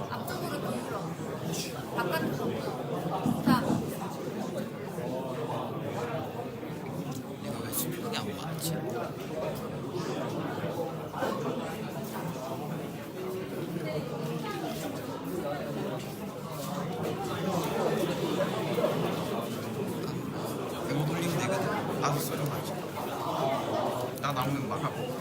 앞쪽으로 돌려. 바깥으로. 자. 내가 왜 수평이 안 맞지? 배우 돌리면 되거든. 나도 썰어가지고. 나 나오면 말하고.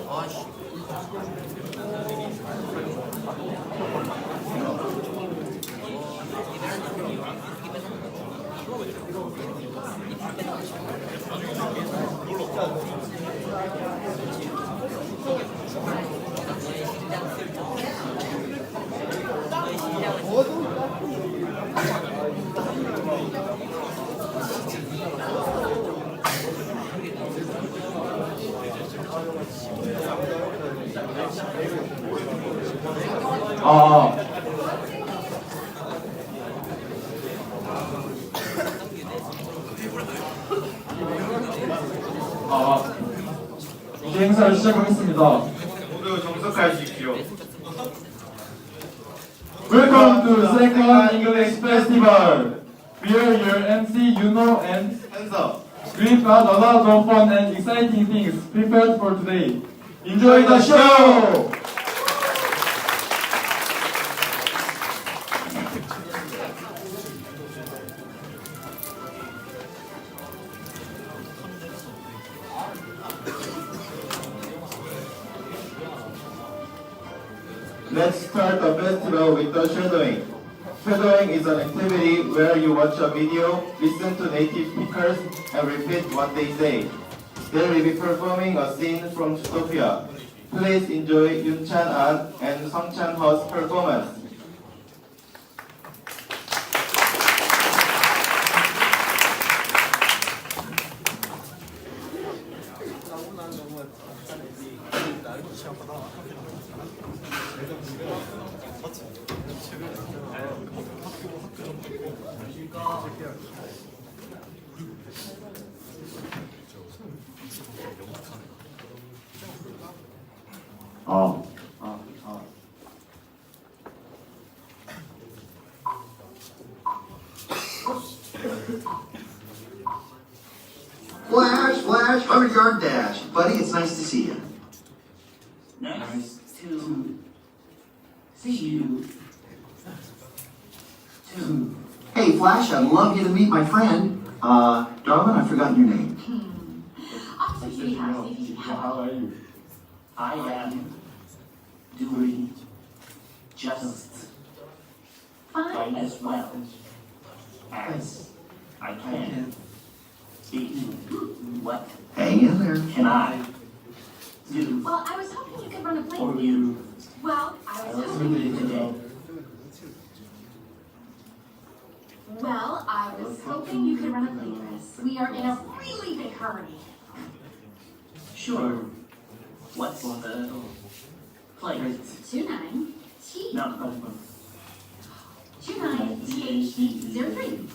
아씨. 이제 행사를 시작하겠습니다. 모두 정석하십시오. Welcome to Second English Festival. We are your MC Yuno and 현석. we've got a lot of fun and exciting things prepared for today. Enjoy the show! Let's start the festival with the shadowing. Shadowing is an activity where you watch a video, listen to native speakers, and repeat what they say. They will be performing a scene from Zootopia. Please enjoy Yoon Chan-an and Sung Chan-ho's performance. Flash, Flash, 100-yard dash. Buddy, it's nice to see you. Nice to see you too. Hey, Flash, I'd love you to meet my friend. Darling, I've forgotten your name. How are you? I am doing just fine as well as I can be. What Hang in there. can I do Well, I was hoping you could run a play. for you Well, I was hoping. today? Well, I was hoping you could run a play for us. We are in a really big hurry. Sure. What's the play? 29 T No. 29 THD03.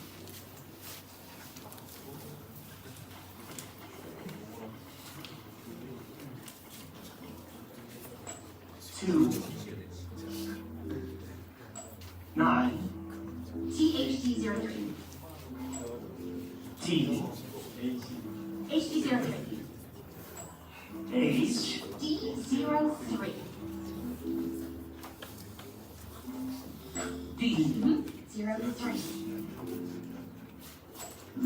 Two, 9, THD03. T HD03. H D03. D 03.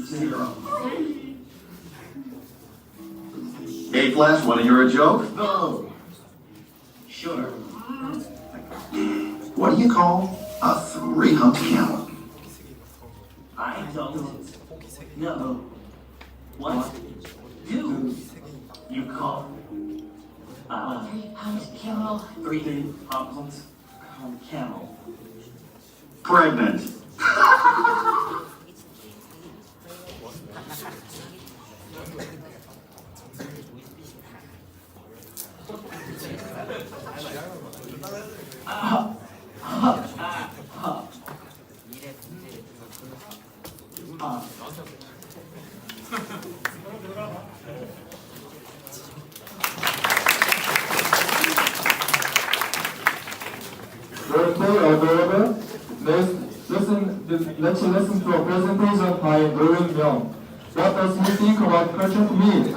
0. Hey, Flash, wanna hear a joke? Oh, sure. What do you call a three-humped camel? I don't know. What do you call a 3-pound camel. 3-pound camel? Pregnant. Birthday or wherever, let's listen to a presentation by Rowan Young. What does he think about cultured meat?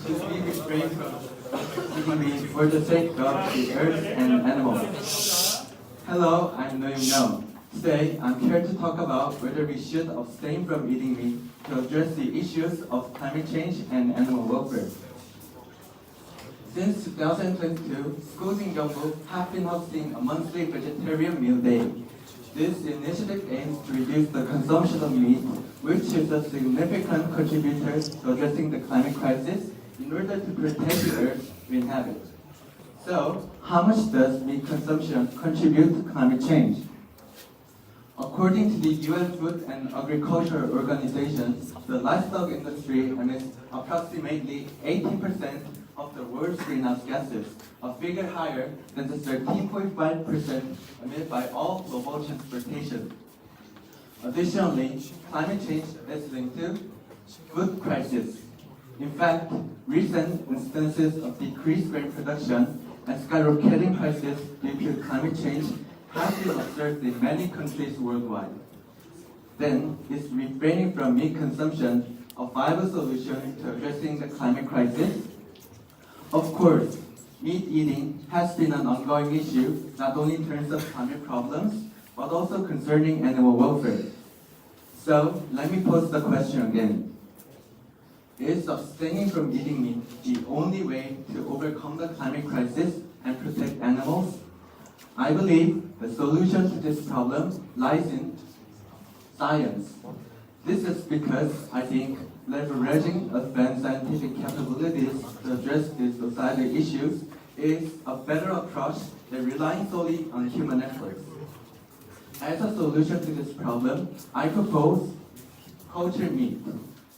This week is brave from eating meat for the sake of the earth and animals. Hello, I'm Noam Young. Today, I'm here to talk about whether we should abstain from eating meat to address the issues of climate change and animal welfare. Since 2022, schools in Gyeonggu have been hosting a monthly vegetarian meal day. This initiative aims to reduce the consumption of meat, which is a significant contributor to addressing the climate crisis in order to protect the earth we inhabit. So, how much does meat consumption contribute to climate change? According to the UN Food and Agriculture Organization, the livestock industry emits approximately 18% of the world's greenhouse gases, a figure higher than the 13.5% emitted by all global transportation. Additionally, climate change is linked to food crisis. In fact, recent instances of decreased grain production and skyrocketing prices due to climate change have been observed in many countries worldwide. Then, is refraining from meat consumption a viable solution to addressing the climate crisis? Of course, meat eating has been an ongoing issue, not only in terms of climate problems, but also concerning animal welfare. So, let me pose the question again. Is abstaining from eating meat the only way to overcome the climate crisis and protect animals? I believe the solution to this problem lies in science. This is because I think leveraging advanced scientific capabilities to address these societal issues is a better approach than relying solely on human efforts. As a solution to this problem, I propose cultured meat.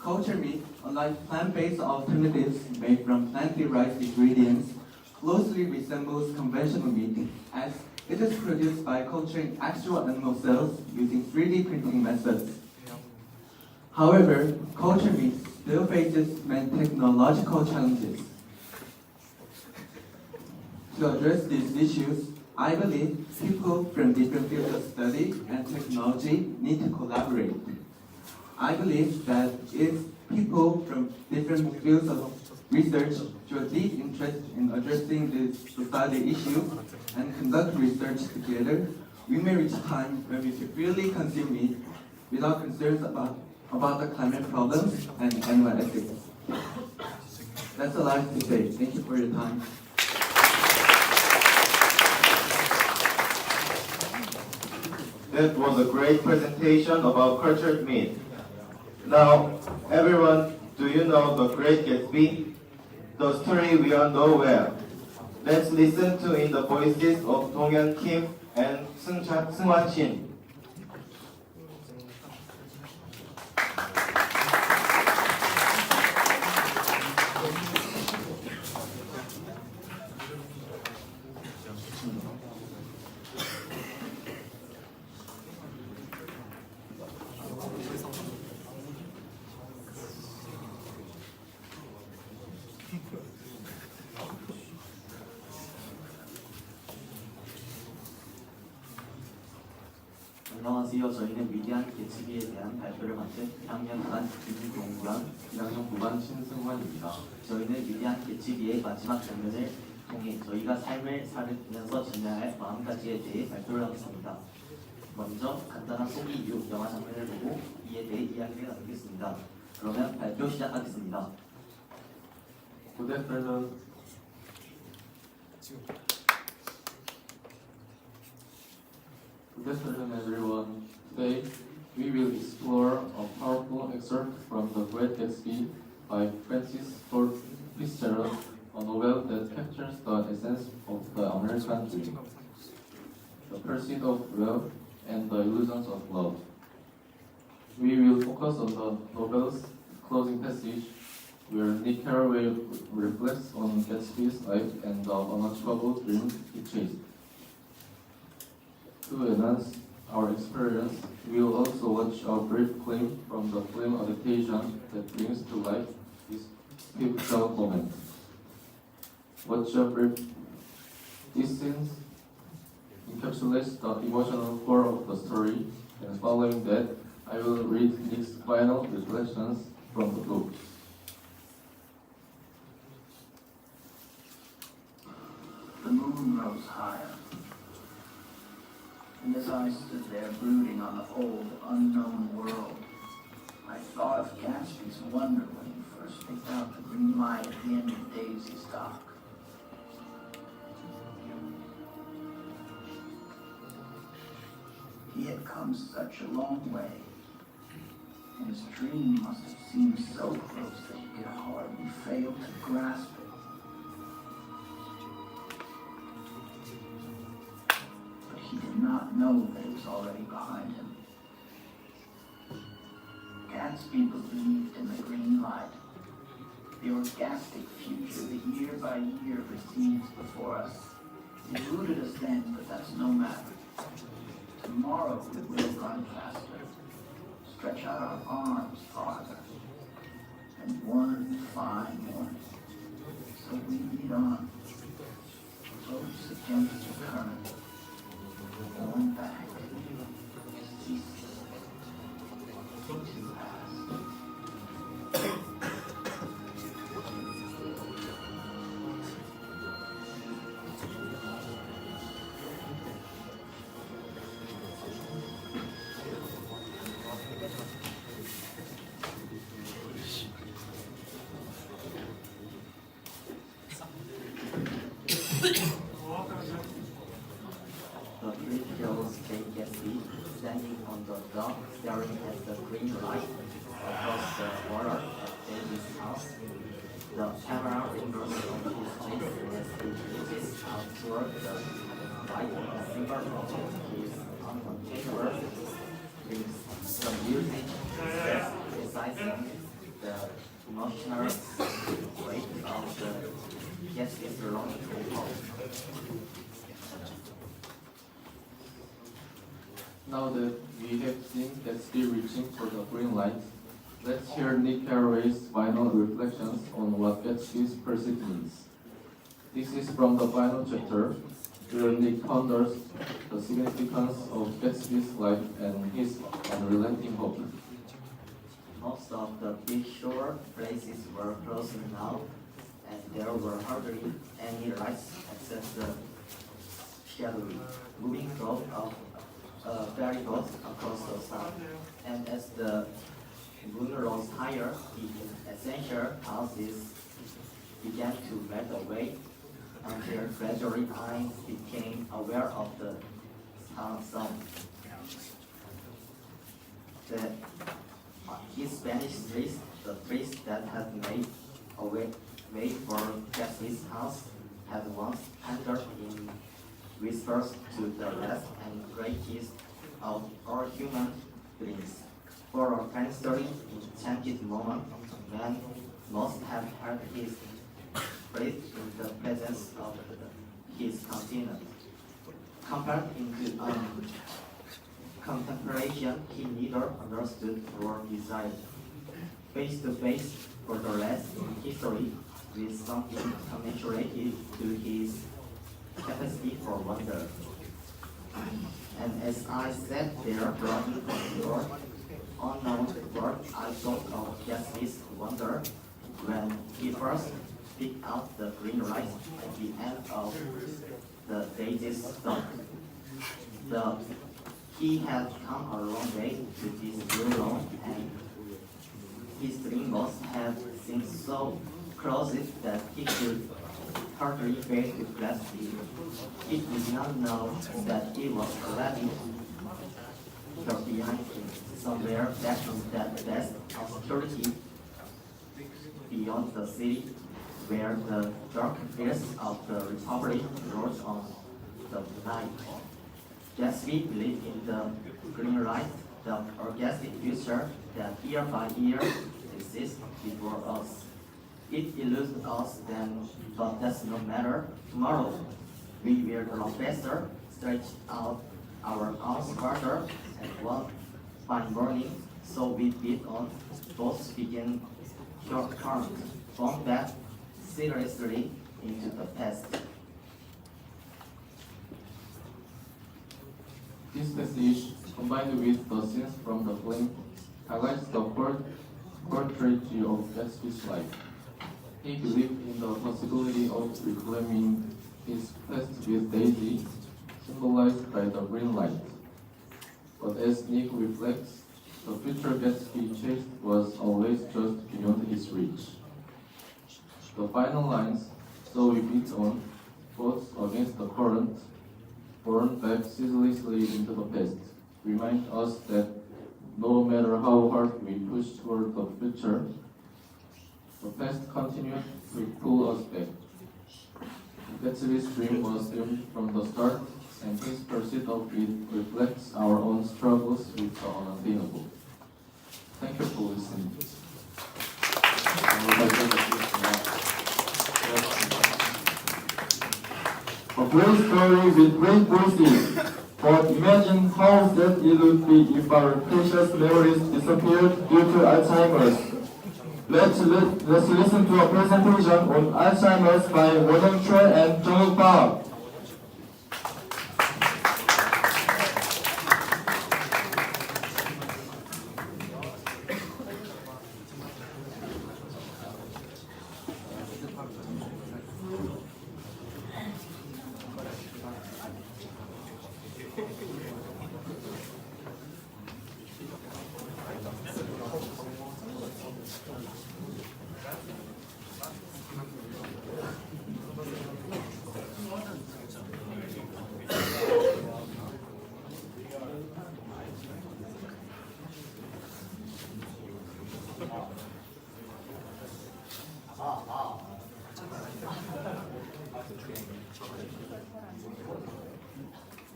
Cultured meat, unlike plant-based alternatives made from plant-derived ingredients, closely resembles conventional meat as it is produced by culturing actual animal cells using 3D printing methods. However, cultured meat still faces many technological challenges. To address these issues, I believe people from different fields of study and technology need to collaborate. I believe that if people from different fields of research show a deep interest in addressing this societal issue and conduct research together, we may reach a time when we can really consume meat without concerns about the climate problems and animal ethics. That's all I have to say. Thank you for your time. That was a great presentation about cultured meat. Now, everyone, do you know The Great Gatsby? The story we all know well. Let's listen to in the voices of Donghyun Kim and Seungwan Shin. 안녕하세요. 저희는 위대한 개츠비에 대한 발표를 맡은 2학년 9반 김동현, 1학년 9반 신승환입니다. 저희는 위대한 개츠비의 마지막 장면을 통해 저희가 삶을 살면서 지녀야 할 마음가짐에 대해 발표를 하겠습니다. 먼저 간단한 소개 이후 영화 장면을 보고 이에 대해 이야기를 나누겠습니다. 그러면 발표 시작하겠습니다. Good afternoon. Good afternoon, everyone. Today, we will explore a powerful excerpt from The Great Gatsby by Francis Ford Fitzgerald, a novel that captures the essence of the American dream, the pursuit of wealth, and the illusions of love. We will focus on the novel's closing passage, where Nick Carraway reflects on Gatsby's life and the unachievable dream he chased. To enhance our experience, we will also watch a brief clip from the film adaptation that brings to life this pivotal moment. Watch a brief. This scene encapsulates the emotional core of the story, and following that, I will read Nick's final reflections from the book. The moon rose higher, and as I stood there brooding on the old, unknown world, I thought of Gatsby's wonder when he first picked out the green light at the end of Daisy's dock. He had come such a long way, and his dream must have seemed so close that he could hardly fail to grasp it. He did not know that it was already behind him. Gatsby believed in the green light, the orgastic future that year by year recedes before us. It eluded us then, but that's no matter. Tomorrow we will run faster, stretch out our arms farther, and one fine morning. So we lead on, floats against the current, going back, ceaseless, into the past. The three girls take Gatsby standing on the dock, staring at the green light across the water at Davy's house. The camera lingers on his face as he reaches out toward the light. A finger of his uncontainable dreams. The music sets beside him the emotional weight of the Gatsby's longing for home. Now that we have seen Gatsby reaching for the green light, let's hear Nick Carraway's final reflections on what Gatsby's pursuit means. This is from the final chapter, where Nick ponders the significance of Gatsby's life and his unrelenting hope. Most of the big shore places were closing now, and there were hardly any lights except the shadowy moving float of a ferry boat across the sun. And as the moon rose higher, the essential houses began to melt away until gradually I became aware of the sun. His Spanish streets, the trees that had made a way for Gatsby's house, had once pandered in whispers to the last and greatest of all human dreams. For a transitory, enchanted moment, man must have heard his breath in the presence of his continent. Compared into contemplation he neither understood nor desired. Face to face, for the last in history, with something commensurate to his capacity for wonder. And as I sat there browsing for your unknown word, I thought of just this wonder when he first picked out the green rice at the end of the daisy's stalk. He had come a long way to this blue lawn, and his dream must have seemed so close that he could hardly fail to grasp it. He did not know that he was already behind him, somewhere back in that vast obscurity beyond the city, where the dark fields of the Republic rose on the night. Gatsby believed in the green light, the orgastic future that year by year exists before us. It eludes us then, but does not matter. Tomorrow, we will grow faster, stretch out our arms further, and one fine morning, so we beat on, both begin short current, from that seriously into the past. This passage, combined with the scenes from the film, highlights the portrait of Gatsby's life. He believed in the possibility of reclaiming his past with Daisy, symbolized by the green light. But as Nick reflects, the future Gatsby chased was always just beyond his reach. The final lines, so we beat on, both against the current, borne back ceaselessly into the past, remind us that no matter how hard we push toward the future, the past continues to pull us back. Gatsby's dream was doomed from the start, and his pursuit of it reflects our own struggles with the unattainable. Thank you for listening. A great story with great voices, but imagine how sad it would be if our precious memories disappeared due to Alzheimer's. Let's listen to a presentation on Alzheimer's by Won Choi and Jung Park.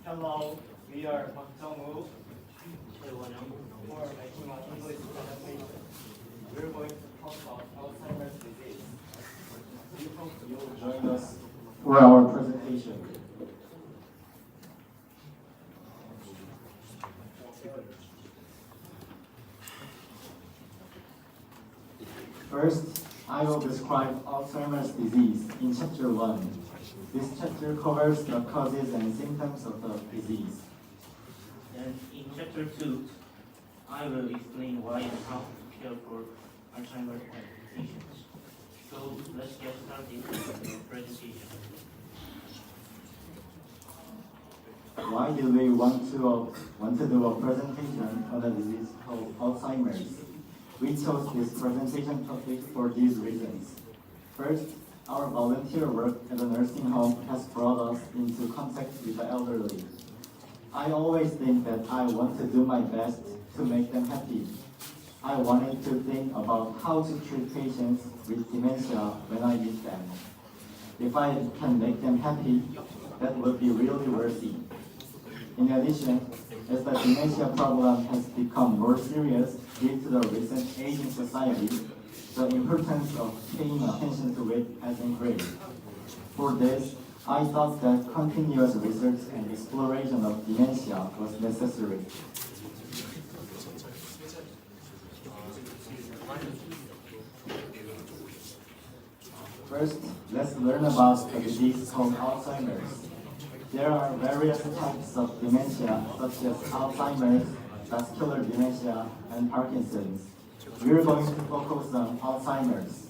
Hello, we are Park Jung-woo for making an English presentation. We're going to talk about Alzheimer's disease. We hope you will join us for our presentation. First, I will describe Alzheimer's disease in Chapter 1. This chapter covers the causes and symptoms of the disease. And in Chapter 2, I will explain why and how to care for Alzheimer's patients. So let's get started with the presentation. Why do we want to do a presentation on a disease called Alzheimer's? We chose this presentation topic for these reasons. First, our volunteer work at a nursing home has brought us into contact with the elderly. I always think that I want to do my best to make them happy. I wanted to think about how to treat patients with dementia when I meet them. If I can make them happy, that would be really worthy. In addition, as the dementia problem has become more serious due to the recent aging society, the importance of paying attention to it has increased. For this, I thought that continuous research and exploration of dementia was necessary. First, let's learn about a disease called Alzheimer's. There are various types of dementia, such as Alzheimer's, vascular dementia, and Parkinson's. We're going to focus on Alzheimer's.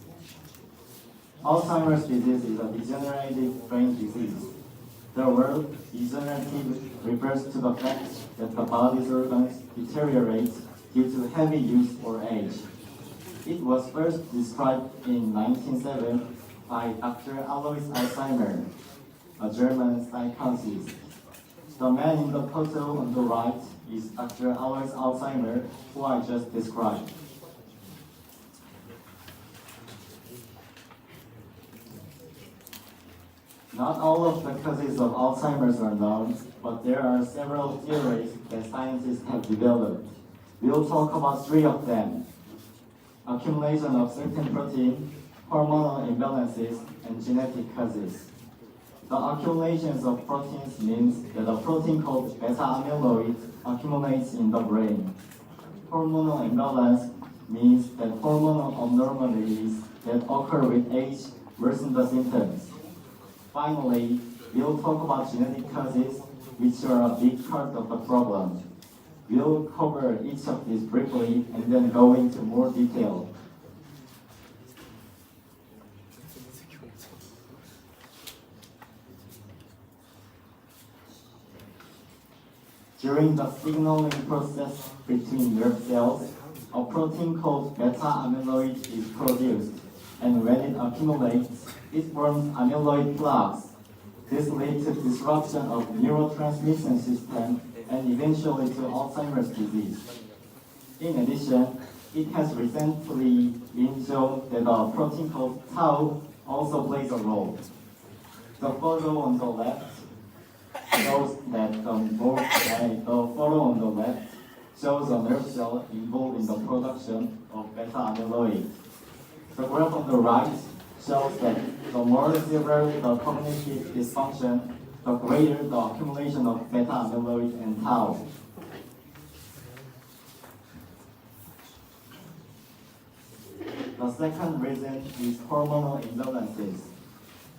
Alzheimer's disease is a degenerative brain disease. The word degenerative refers to the fact that the body's organs deteriorate due to heavy use or age. It was first described in 1907 by Dr. Alois Alzheimer, a German psychologist. The man in the photo on the right is Dr. Alois Alzheimer, who I just described. Not all of the causes of Alzheimer's are known, but there are several theories that scientists have developed. We'll talk about three of them: accumulation of certain protein, hormonal imbalances, and genetic causes. The accumulations of proteins means that a protein called beta-amyloid accumulates in the brain. Hormonal imbalance means that hormonal abnormalities that occur with age worsen the symptoms. Finally, we'll talk about genetic causes, which are a big part of the problem. We'll cover each of these briefly and then go into more detail. During the signaling process between nerve cells, a protein called beta-amyloid is produced, and when it accumulates, it forms amyloid plaques. This leads to disruption of neurotransmission system and eventually to Alzheimer's disease. In addition, it has recently been shown that a protein called tau also plays a role. The photo on the left shows that the photo on the left shows a nerve cell involved in the production of beta-amyloid. The graph on the right shows that the more severe the cognitive dysfunction, the greater the accumulation of beta-amyloid and tau. The second reason is hormonal imbalances.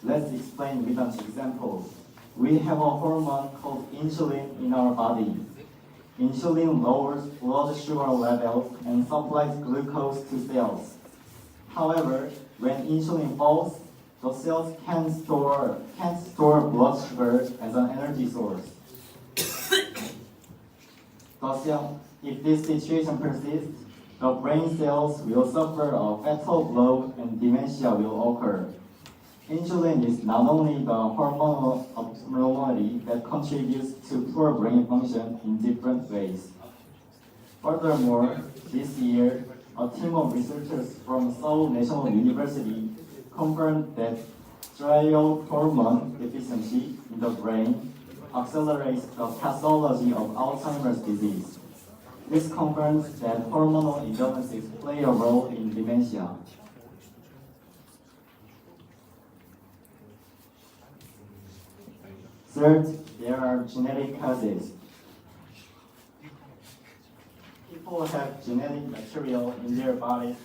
Let's explain with an example. We have a hormone called insulin in our body. Insulin lowers blood sugar levels and supplies glucose to cells. However, when insulin falls, the cells can't store blood sugar as an energy source. If this situation persists, the brain cells will suffer a fatal blow and dementia will occur. Insulin is not only the hormonal abnormality that contributes to poor brain function in different ways. Furthermore, this year, a team of researchers from Seoul National University confirmed that striol hormone deficiency in the brain accelerates the pathology of Alzheimer's disease. This confirms that hormonal imbalances play a role in dementia. Third, there are genetic causes. People have genetic material in their bodies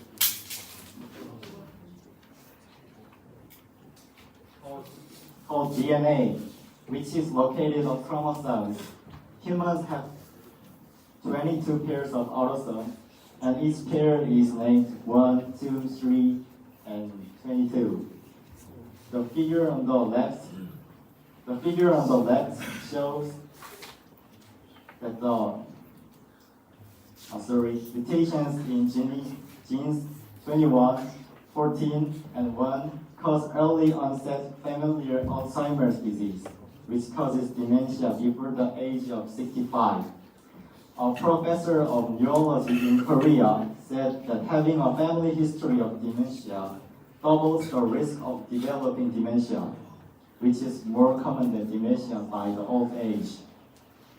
called DNA, which is located on chromosomes. Humans have 22 pairs of autosomes, and each pair is named 1, 2, 3, and 22. The figure on the left shows that mutations in genes 21, 14, and 1 cause early onset familial Alzheimer's disease, which causes dementia before the age of 65. A professor of neurology in Korea said that having a family history of dementia doubles the risk of developing dementia, which is more common than dementia by the old age.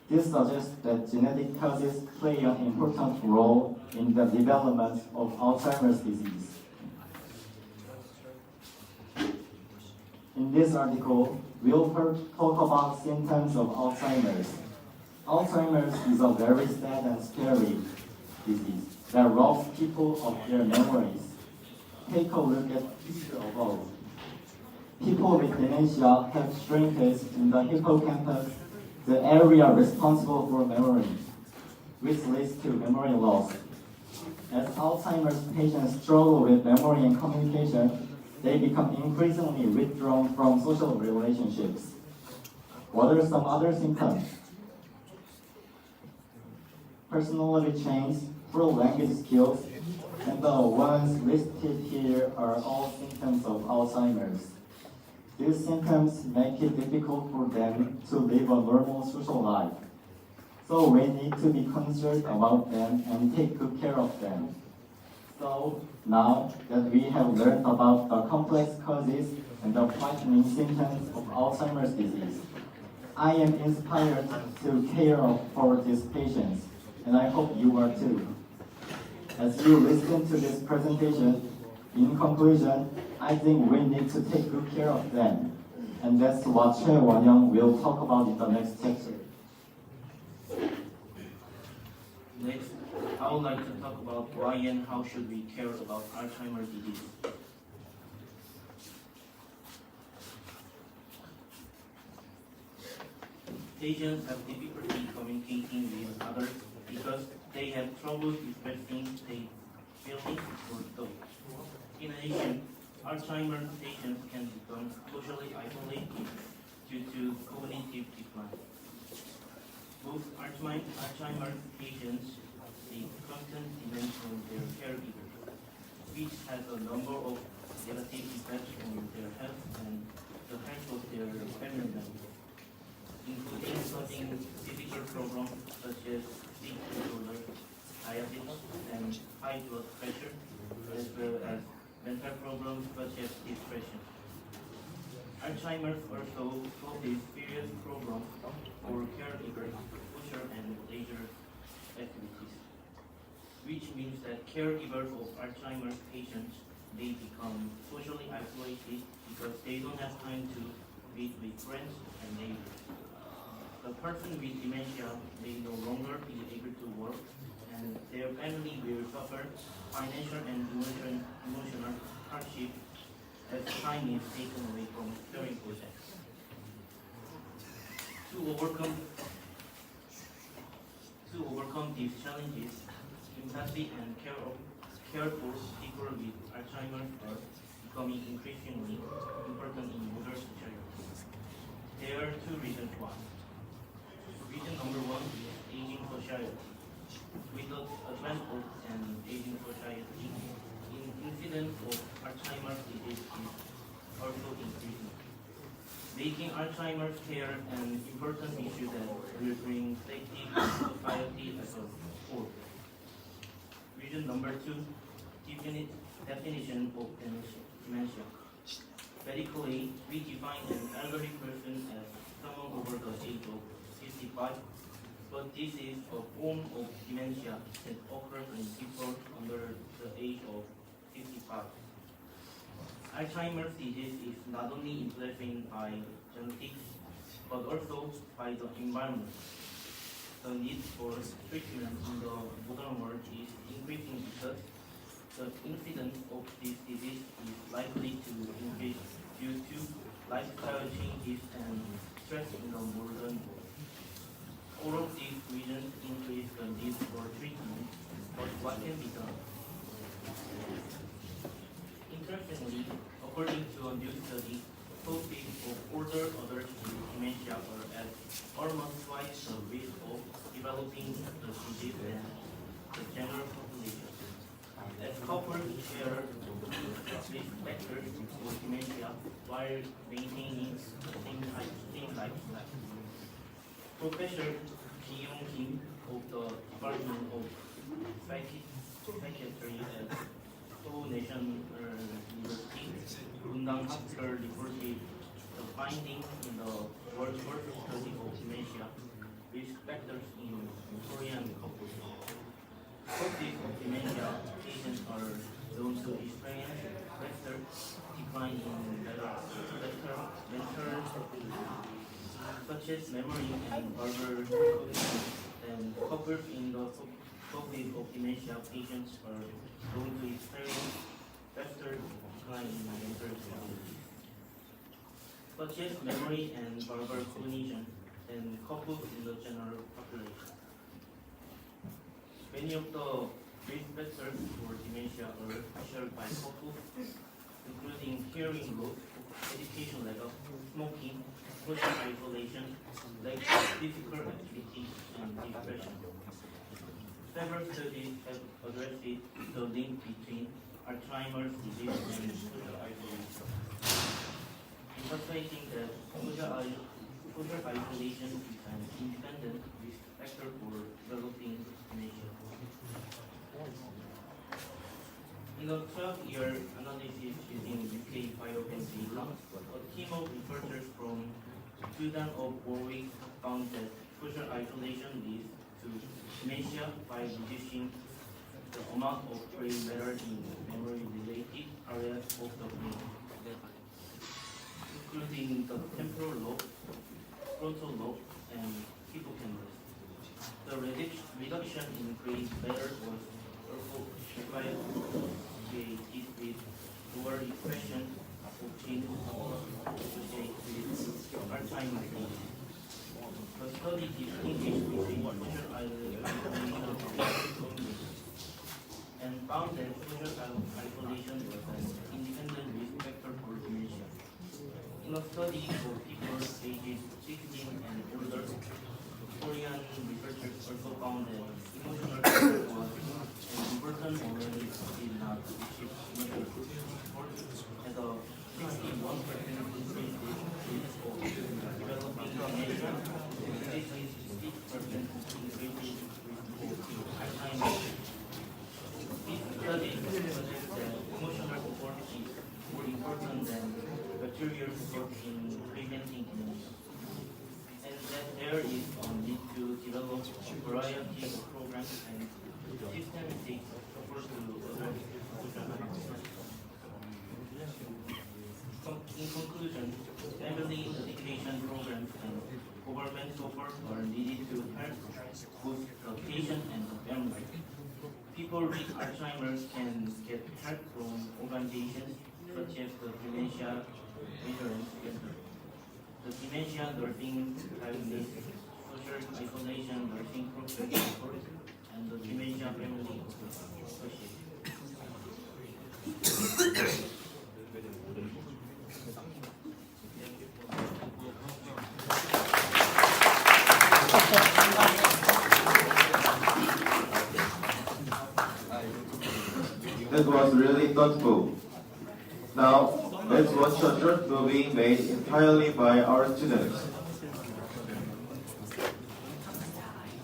This suggests that genetic causes play an important role in the development of Alzheimer's disease. In this article, we'll talk about symptoms of Alzheimer's. Alzheimer's is a very sad and scary disease that robs people of their memories. Take a look at the picture above. People with dementia have shrinkage in the hippocampus, the area responsible for memory, which leads to memory loss. As Alzheimer's patients struggle with memory and communication, they become increasingly withdrawn from social relationships. What are some other symptoms? Personality change, poor language skills, and the ones listed here are all symptoms of Alzheimer's. These symptoms make it difficult for them to live a normal social life. So we need to be concerned about them and take good care of them. So now that we have learned about the complex causes and the frightening symptoms of Alzheimer's disease, I am inspired to care for these patients, and I hope you are too. As you listen to this presentation, in conclusion, I think we need to take good care of them. And that's what Choi Won-young will talk about in the next chapter. Next, I would like to talk about why and how should we care about Alzheimer's disease. Patients have difficulty communicating with others because they have trouble expressing their feelings or thoughts. In addition, Alzheimer's patients can become socially isolated due to cognitive decline. Most Alzheimer's patients see constant demands from their caregivers, which has a number of negative effects on their health and the health of their family members, including causing physical problems such as sleep disorder, diabetes, and high blood pressure, as well as mental problems such as depression. Alzheimer's also causes serious problems for caregivers, social and leisure activities, which means that caregivers of Alzheimer's patients may become socially isolated because they don't have time to meet with friends and neighbors. The person with dementia may no longer be able to work, and their family will suffer financial and emotional hardship as time is taken away from caring for them. To overcome these challenges, empathy and care for people with Alzheimer's are becoming increasingly important in modern society. There are two reasons why. Reason number one is aging society. With the advent of an aging society, incidence of Alzheimer's disease is also increasing, making Alzheimer's care an important issue that will bring safety to society as a whole. Reason number two, definition of dementia. Medically, we define an elderly person as someone over the age of 55, but this is a form of dementia that occurs in people under the age of 55. Alzheimer's disease is not only influenced by genetics, but also by the environment. The need for treatment in the modern world is increasing because the incidence of this disease is likely to increase due to lifestyle changes and stress in the modern world. All of these reasons increase the need for treatment, but what can be done? Interestingly, according to a new study, causes of older adults with dementia are at almost twice the risk of developing the disease than the general population. As couples share risk factors for dementia while maintaining the same lifestyle. Professor Ji Young Kim of the Department of Psychiatry at Seoul National University, Gundam Hospital reported the findings in the world first study of dementia risk factors in Korean couples. Causes of dementia patients are those who experience faster decline in mental stability, such as memory and verbal cognition, and couples in the causes of dementia patients are going to experience faster decline in mental stability, such as memory and verbal cognition, and couples in the general population. Many of the risk factors for dementia are shared by couples, including hearing loss, education level, smoking, social isolation, lack of physical activity, and depression. Several studies have addressed the link between Alzheimer's disease and social isolation, emphasizing that social isolation is an independent risk factor for developing dementia. In a 12-year analysis using UK biobank data, a team of researchers from Sudan of Warwick found that social isolation leads to dementia by reducing the amount of brain matter in memory-related areas of the brain, including the temporal lobe, frontal lobe, and hippocampus. The reduction in brain matter was also associated with lower expression of genes associated with Alzheimer's disease. The study distinguished between social isolation and found that social isolation was an independent risk factor for dementia. In a study of people ages 16 and older, Korean researchers also found that emotional support was an important moment did not receive emotional support as a 61% increase risk of developing dementia and 66% increase risk of Alzheimer's. This study suggests that emotional support is more important than material support in preventing dementia, and that there is a need to develop a variety of programs and systematic support to address social isolation. In conclusion, family education programs and government support are needed to help both the patient and the family. People with Alzheimer's can get help from organizations such as the Dementia Veterans Center, the Dementia Nursing Diagnosis, Social Isolation Nursing Program Support, and the Dementia Family Association. That was really thoughtful. Now, let's watch a short movie made entirely by our students.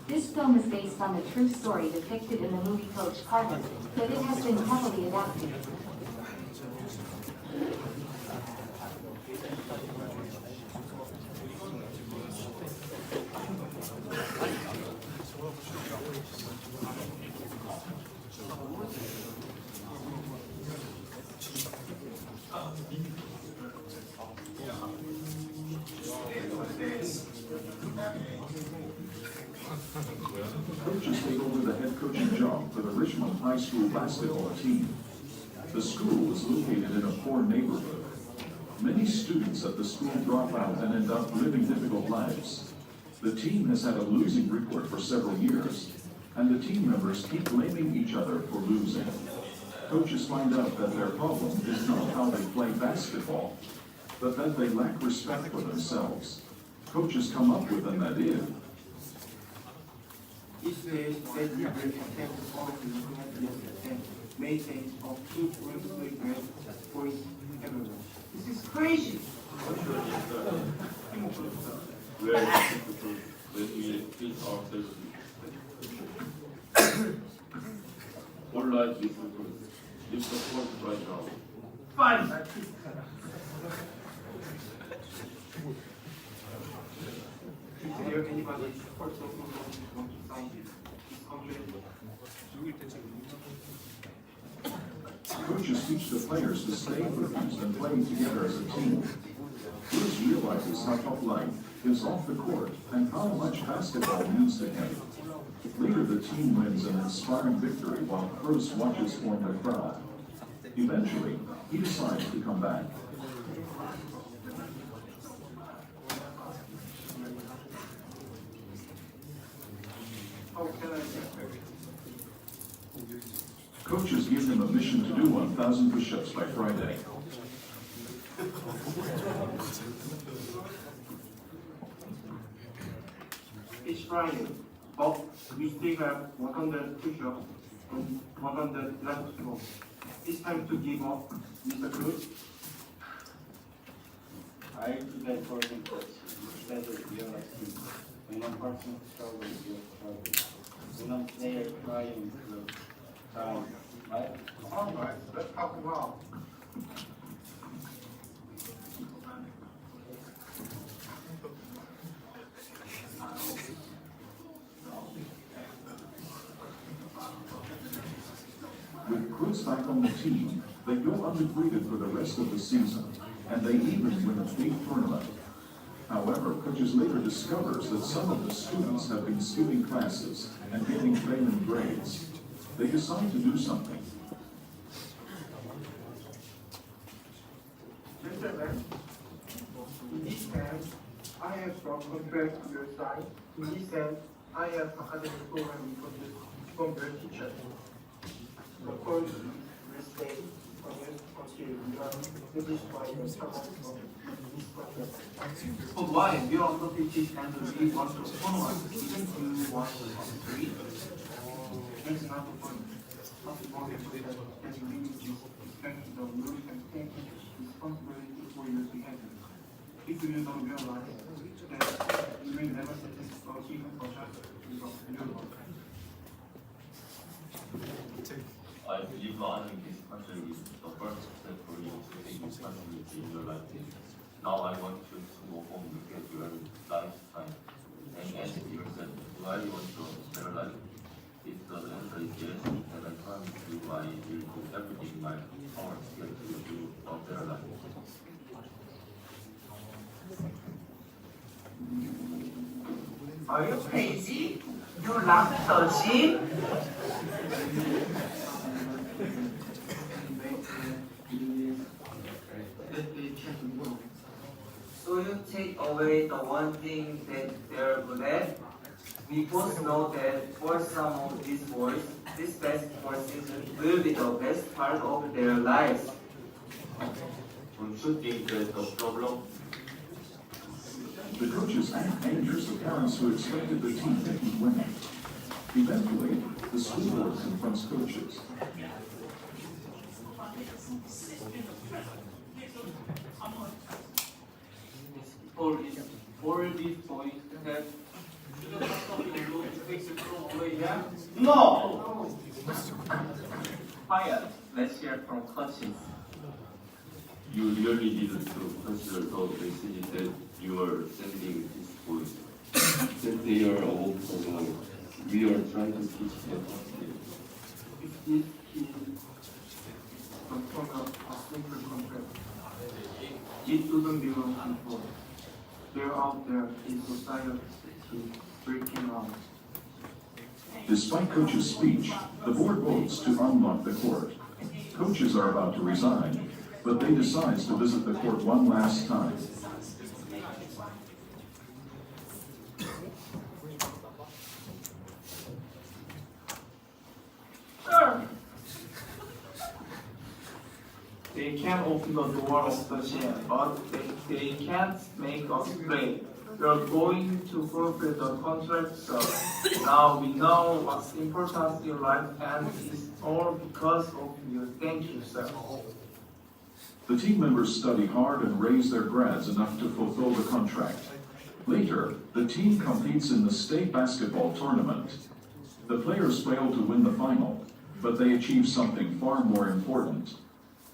This film is based on the true story depicted in the movie Coach Carter, but it has been heavily adapted. Coaches take over the head coaching job for the Richmond High School basketball team. The school is located in a poor neighborhood. Many students at the school drop out and end up living difficult lives. The team has had a losing record for several years, and the team members keep blaming each other for losing. Coaches find out that their problem is not how they play basketball, but that they lack respect for themselves. Coaches come up with an idea. Each day, they will attempt to follow the documents and maintain or keep regular voice everywhere. This is crazy. Leave the court right now. Fine. Is there anybody for the want to sign this contract? Coaches teach the players to stay focused and play together as a team. Bruce realizes how tough life is off the court and how much basketball means to him. Later, the team wins an inspiring victory while Bruce watches form the crowd. Eventually, he decides to come back. How can I get there? Coaches give him a mission to do 1,000 push-ups by Friday. It's Friday, but we still have 100 push-ups and 100 left to go. It's time to give up, Mr. Cruz. I today for the coach. Instead of realizing when one person struggles, you're struggling. When one player trying to try, right? All right, let's talk about. With Cruz back on the team, they go undefeated for the rest of the season, and they even win a big tournament. However, coaches later discovers that some of the students have been skipping classes and getting failing grades. They decide to do something. Gentlemen, in this hand, I have some contract to your side. In this hand, I have academic program from your teacher. The course will stay until you are finished by your term of this contract. But why? We are on the 50th and we want to tournament. Even if you want to agree, that's not the point. Not the point is that you need to respect the rules and take responsibility for your behavior. If you don't realize that you will never success or even for just your work. I believe learning this country is the first step for you to take responsibility in your life. Now I want you to go home and get your lifetime and ask yourself, do I want a better life? If the answer is yes, then I promise you I will do everything in my power to get you to a better life. Are you crazy? You love the gym? So you take away the one thing that they're good at? We both know that for some of these boys, this basketball season will be the best part of their lives. Don't you think that's the problem? The coaches act angers the parents who expected the team to keep winning. Eventually, the school board confronts coaches. For these boys that No! Quiet. Let's hear from coaches. You really needed to consider the message that you are sending these boys. That they are all alone. We are trying to teach them something. if this is the product of simple contract, it doesn't belong to people. They're out there in society breaking out. Despite coach's speech, the board votes to unlock the court. Coaches are about to resign, but they decide to visit the court one last time. They can open the door of the gym, but they can't make us play. We are going to forfeit the contract, so now we know what's important in life, and it's all because of you. Thank you, sir. The team members study hard and raise their grads enough to fulfill the contract. Later, the team competes in the state basketball tournament. The players fail to win the final, but they achieve something far more important: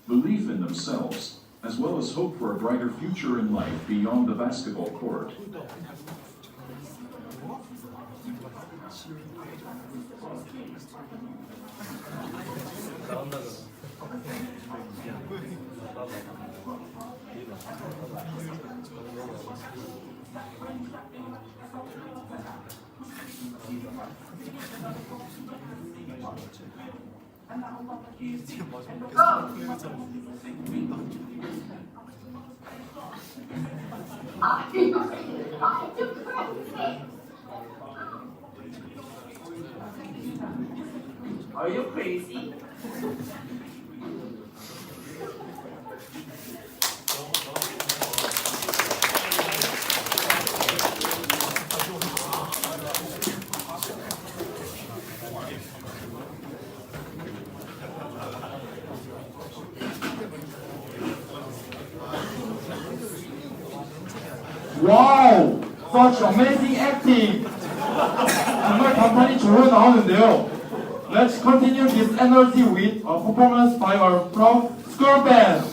belief in themselves, as well as hope for a brighter future in life beyond the basketball court. Are you crazy? 와우! Such amazing acting! 정말 감탄이 절로 나오는데요. Let's continue this energy with a performance by our pro school band.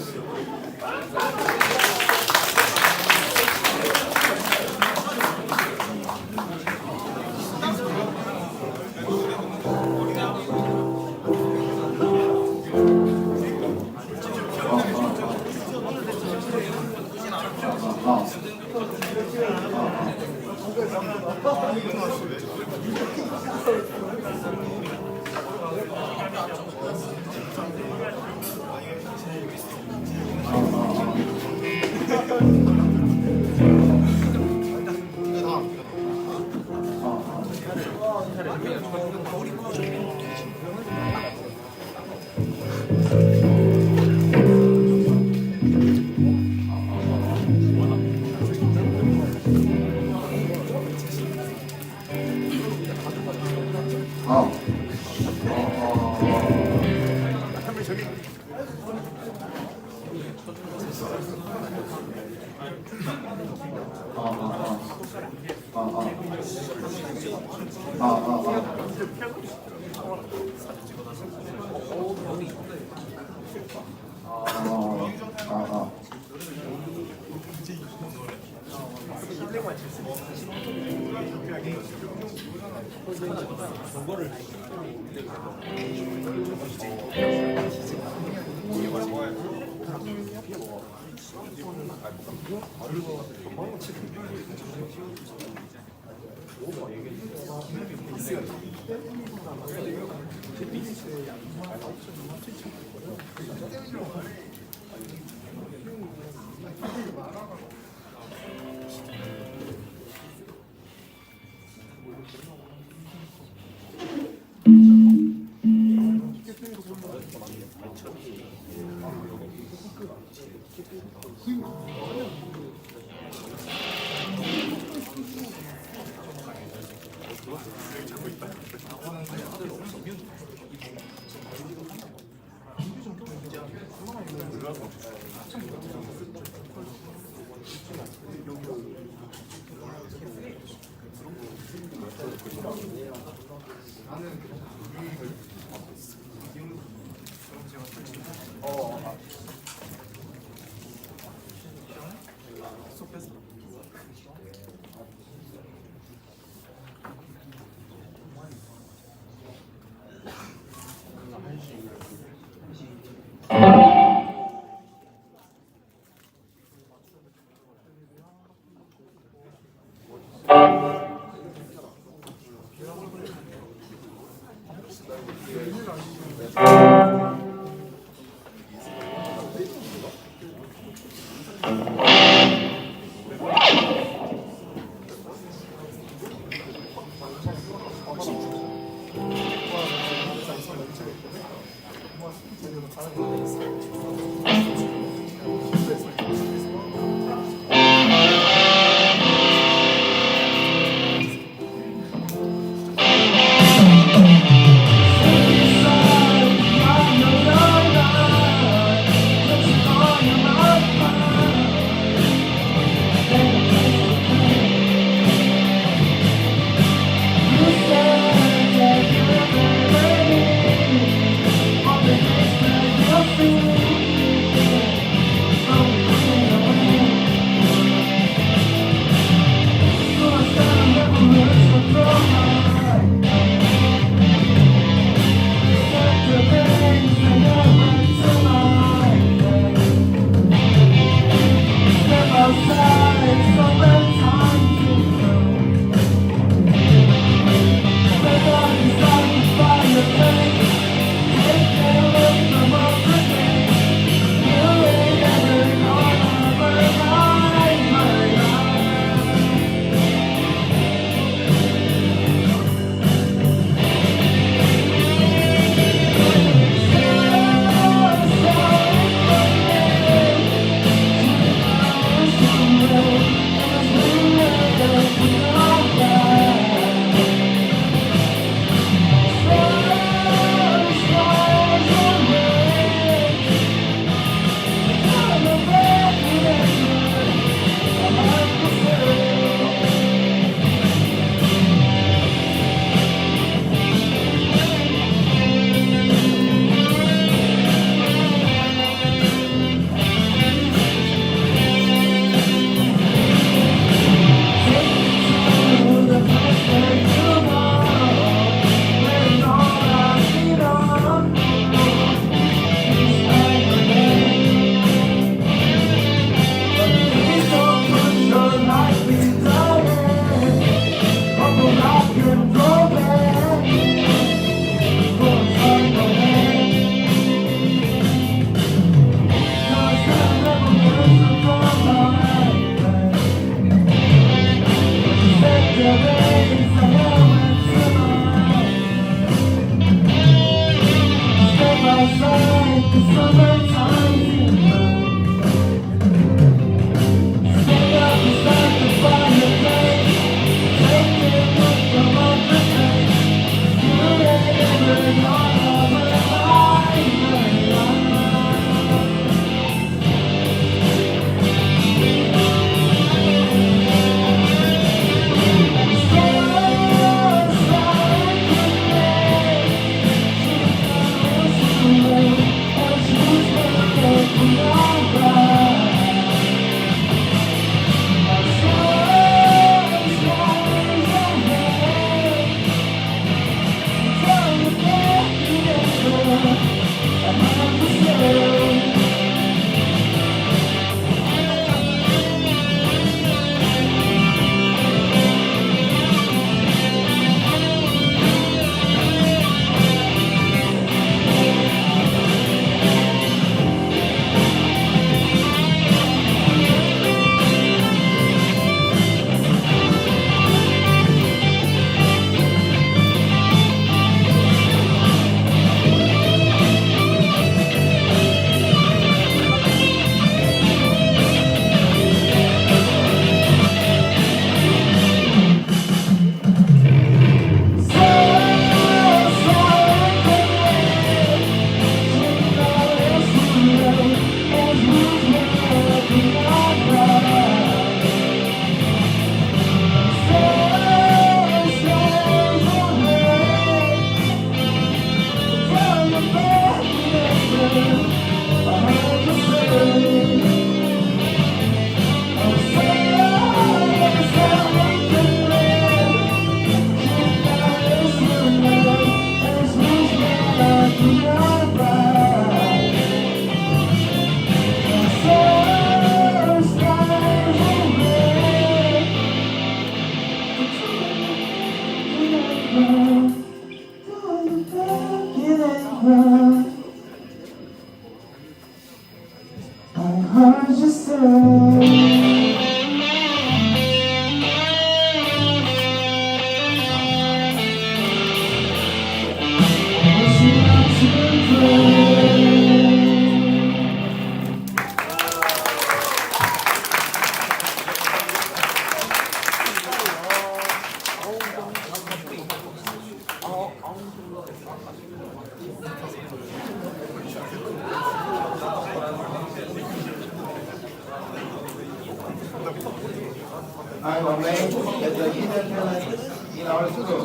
amazed at the hidden talent in our school.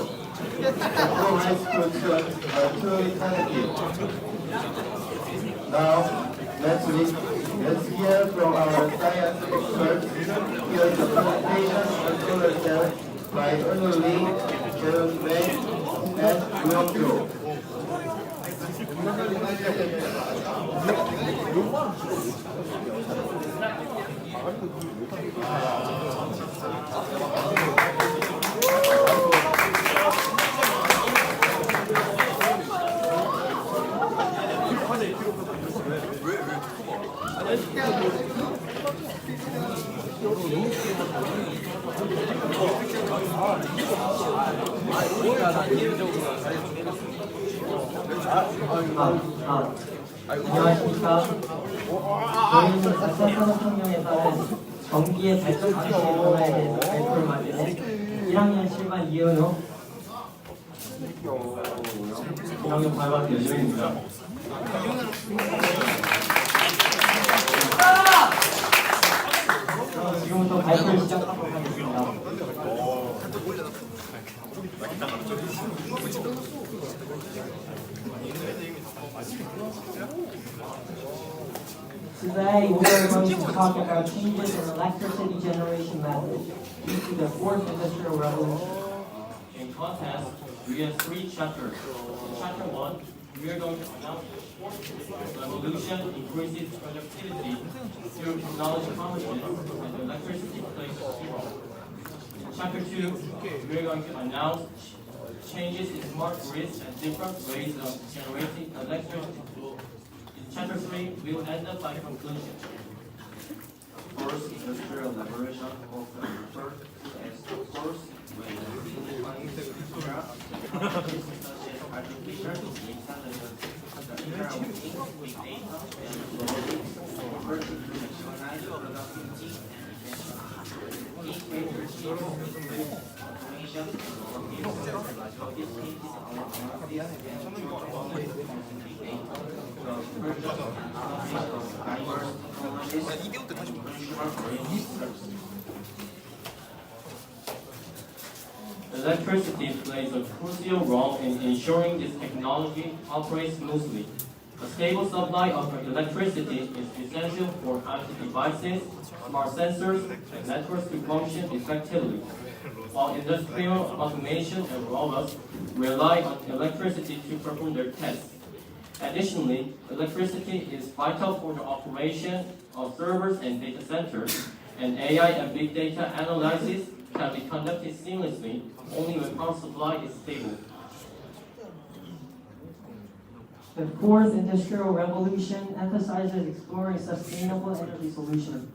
The progress could turn to eternity. Now, let's hear from our science experts. Here's the presentation on solar cells by Eun Lee, Jaeun Baek, and Young Jo. 안녕하십니까. 저희는 아차산업혁명에 따른 전기의 발전 방식의 변화에 대해서 발표를 맡는 1학년 7반 이은호 1학년 8반 여주입니다. 지금부터 발표를 시작하도록 하겠습니다. Today we are going to talk about changes in electricity generation methods due to the fourth industrial revolution. In contest, we have 3 chapters. In chapter 1, we are going to announce the fourth industrial revolution increases productivity through technology convergence and electricity plays a key role. In chapter 2, we are going to announce changes in smart grids and different ways of generating electricity. In chapter 3, we will end up by conclusion. First industrial revolution often referred to as the first when technologies such as artificial intelligence, the internet of things, big data, and robotics converted to maximize productivity and efficiency. These major changes include automation, robotics, logistics, analysis, and performance using big data, the purchase and allocation of diverse technologies, and consumer-oriented services. Electricity plays a crucial role in ensuring this technology operates smoothly. A stable supply of electricity is essential for IoT devices, smart sensors, and networks to function effectively. While industrial automation and robots rely on electricity to perform their tests. Additionally, electricity is vital for the operation of servers and data centers, and AI and big data analysis can be conducted seamlessly only when power supply is stable. The fourth industrial revolution emphasizes exploring sustainable energy solutions,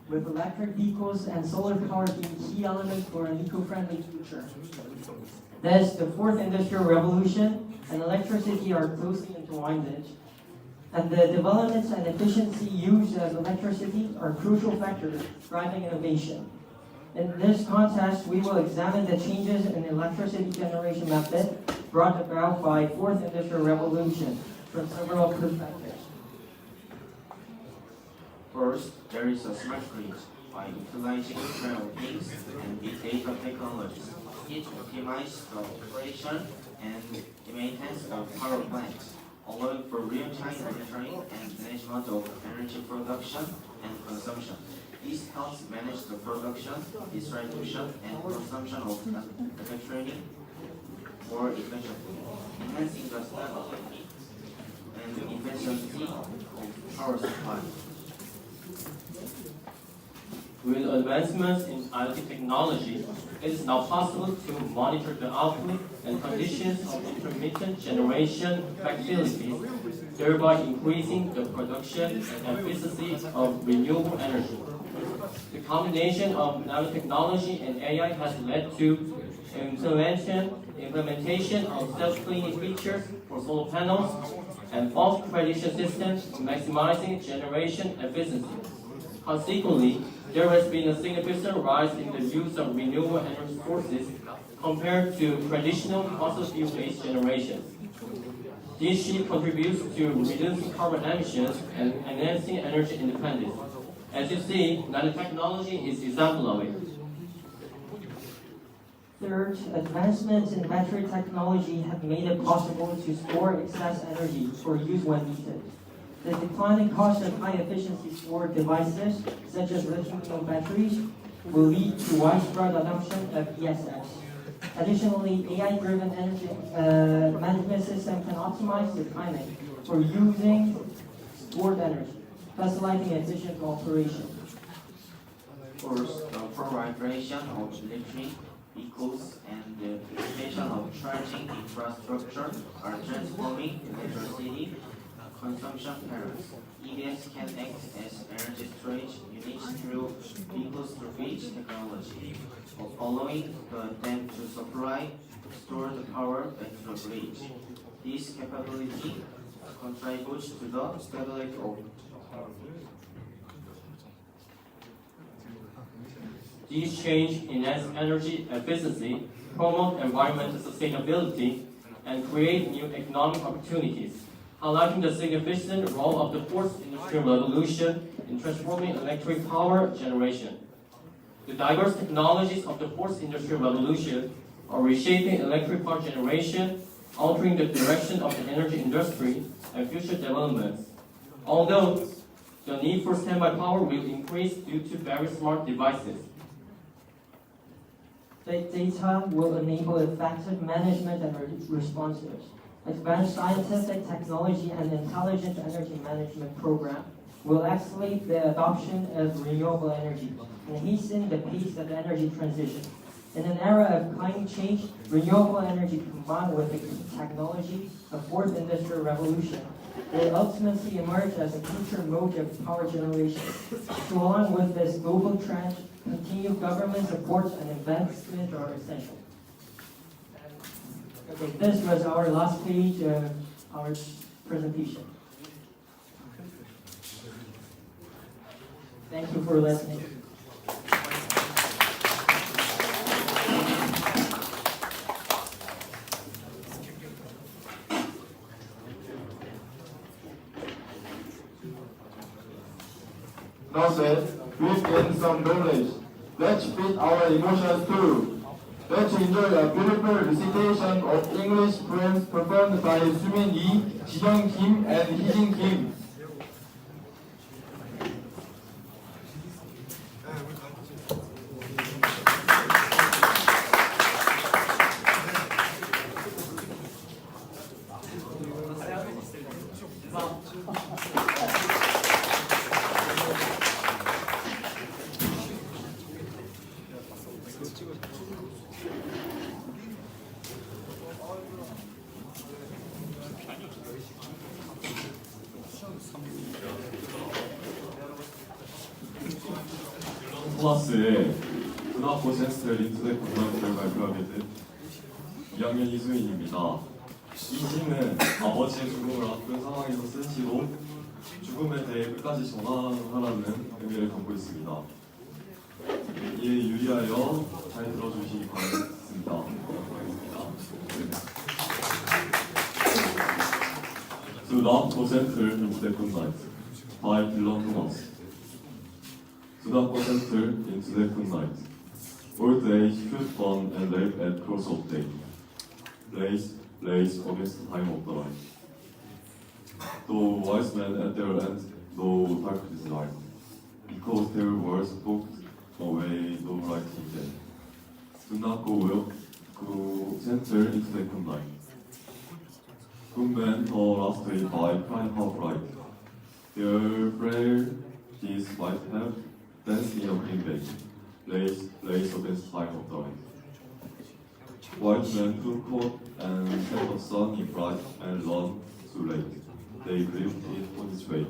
with electric vehicles and solar power being key elements for an eco-friendly future. Thus, the fourth industrial revolution and electricity are closely intertwined, and the developments and efficiency used as electricity are crucial factors driving innovation. In this context, we will examine the changes in electricity generation method brought about by fourth industrial revolution from several perspectives. First, there is a smart grid. By utilizing Internet of Things and big data technologies, it optimizes the operation and maintenance of power plants, allowing for real-time monitoring and management of energy production and consumption. This helps manage the production, distribution, and consumption of electricity more effectively, enhancing the stability and efficiency of power supply. With advancements in IoT technology, it is now possible to monitor the output and conditions of intermittent generation facilities, thereby increasing the production and efficiency of renewable energy. The combination of nanotechnology and AI has led to implementation of self-cleaning features for solar panels and fault prediction systems, maximizing generation efficiency. Consequently, there has been a significant rise in the use of renewable energy sources compared to traditional fossil fuel-based generations. This shift contributes to reducing carbon emissions and enhancing energy independence. As you see, nanotechnology is an example of it. Third, advancements in battery technology have made it possible to store excess energy for use when needed. The declining cost of high-efficiency storage devices, such as lithium-ion batteries, will lead to widespread adoption of ESS. Additionally, AI-driven energy management system can optimize the timing for using stored energy, facilitating efficient operation. First, the proliferation of electric vehicles and the expansion of charging infrastructure are transforming electricity consumption patterns. EVs can act as energy storage units through vehicle-to-bridge technology, allowing them to supply stored power back to the grid. This capability contributes to the stability of These changes enhance energy efficiency, promote environmental sustainability, and create new economic opportunities, highlighting the significant role of the fourth industrial revolution in transforming electric power generation. The diverse technologies of the fourth industrial revolution are reshaping electric power generation, altering the direction of the energy industry and future developments. Although the need for standby power will increase due to very smart devices. Big data will enable effective management and responses. Advanced scientific technology and intelligent energy management program will accelerate the adoption of renewable energy and hasten the pace of energy transition. In an era of climate change, renewable energy combined with the technology of fourth industrial revolution will ultimately emerge as a future mode of power generation. To align with this global trend, continued government support and investment are essential. Okay, this was our last page of our presentation. Thank you for listening. Now that we've gained some knowledge, let's feed our emotions too. Let's enjoy a beautiful recitation of English poems performed by Sumin Lee, Jiyoung Kim, and Hijin Kim. 클래스의 고등학교 센스를 인터넷 공부를 발표하게 된 2학년 이수인입니다. 이 시는 아버지의 죽음을 앞둔 상황에서 쓴 시로 죽음에 대해 끝까지 전환하라는 의미를 담고 있습니다. 이에 유의하여 잘 들어주시기 바라겠습니다. 고등학교 센스를 인터넷 공부 by 빌런 토마스. 고등학교 센터 into the good night. Old age should fun and rape at cross of day. Lace against the time of the light. Though wise men at their end, no darkness light. Because their words spoke away no light in them. Do not go center into the good night. Good men are last way by crying out right. Their prayer is might have dance in a green bag, lace against time of the light. White men took coat and set the sun in bright and run too late. They grieved it on its way.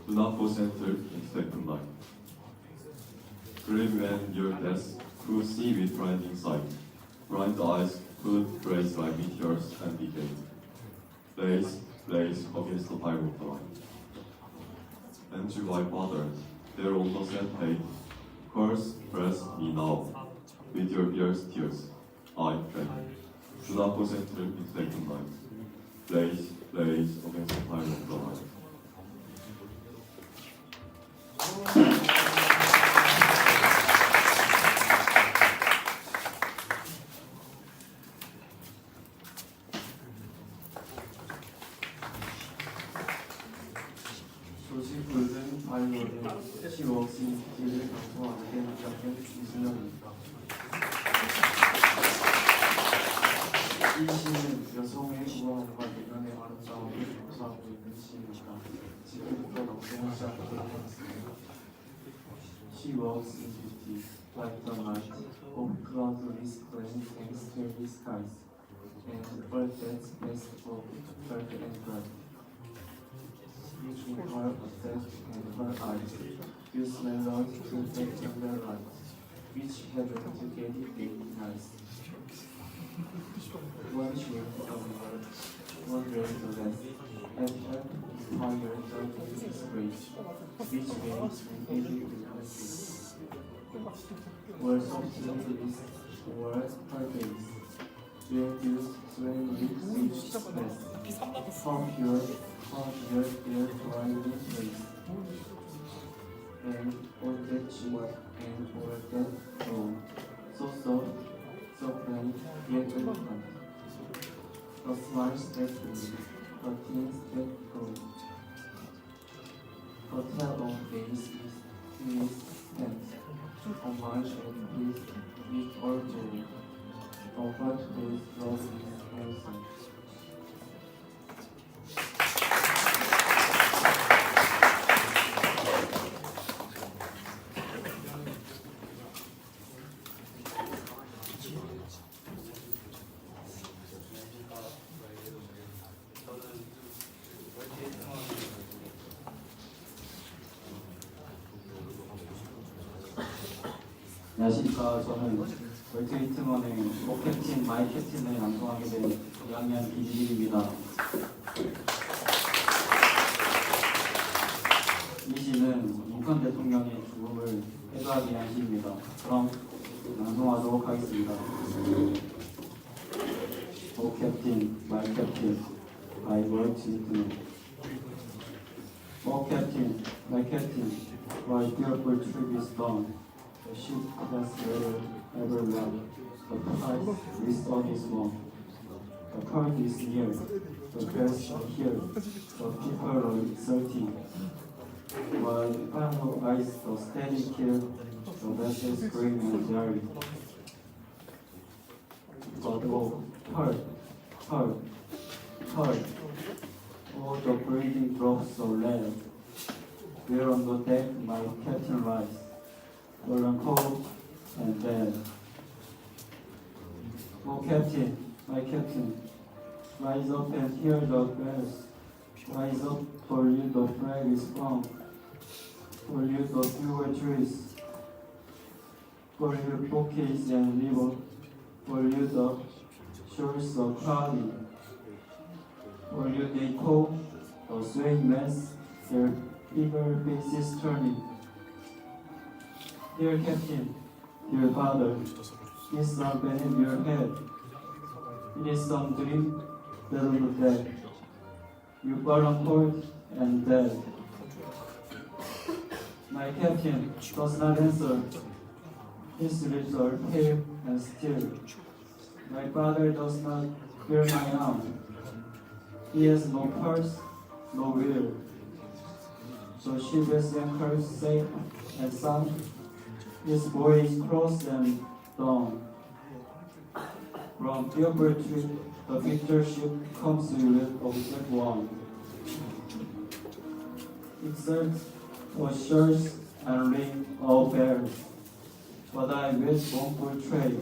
Do not go center in second night. Grieve when your death could see with blinding sight. Blind eyes could blaze like meteors and decay. Lace against the time of the light. And to my father, there on the sand pain, curse, bless me now, with your fierce tears, I pray. Do not go center in second night. Lace against the fire of the light. 이 시는 여성의 우아함과 내면의 아름다움을 묘사하고 있는 시입니다. 지금부터 낭송을 시작하도록 하겠습니다. She walks in beauty, like the light of cloudless plain and starry skies, and bird that's best of bird and bird. Between her face and her eyes, you smell out to take their light, which heaven to get it nice. One shrimp of her, one rain to less, and her inspired the his grace, which makes me happy to us. Words of sweetness, words her face, reduced sway with sweetness, how pure their twining face, and all that cheek, and all that tone, so soft, so plain, yet eloquent. The smiles that gleam, the things that grow. The tale of days is his hand, a march and his with all joy. The what whose love is handsome. 안녕하십니까. 저는 월트웨이트먼의 캡틴, 마이 캡틴을 낭송하게 된 2학년 이지입니다. 이 시는 링컨 대통령의 죽음을 해소하기 위한 시입니다. 그럼 낭송하도록 하겠습니다. 오 캡틴, 마이 캡틴, I 월트웨이트먼. 오 캡틴, 마이 캡틴, my fearful trip is done. The ship has weathered every well. The price is on its one. The port is near. The guests are here. The people are exulting. While the final eyes are standing here, the vessels scream and jerry. But oh, hurt. Oh, the breathing drops of lead. Where on the deck my captain lies. Burn cold and dead. Oh captain, my captain, rise up and hear the bells. Rise up, for you the flag is flung. For you the pure trees. For you bouquets and river. For you the shores of cloudy. For you they call the swaying mass, their eager faces turning. Dear Captain, dear Father, is not beneath your head. It is some dream that on the deck. You burn cold and dead. My captain does not answer. His lips are pale and still. My father does not bear my arm. He has no pulse, no will. So ship is anchored safe and sound. His voice crossed and down. From Gilbert to the victor ship comes with object one. Exert assures and ring all bells. But I with mournful tread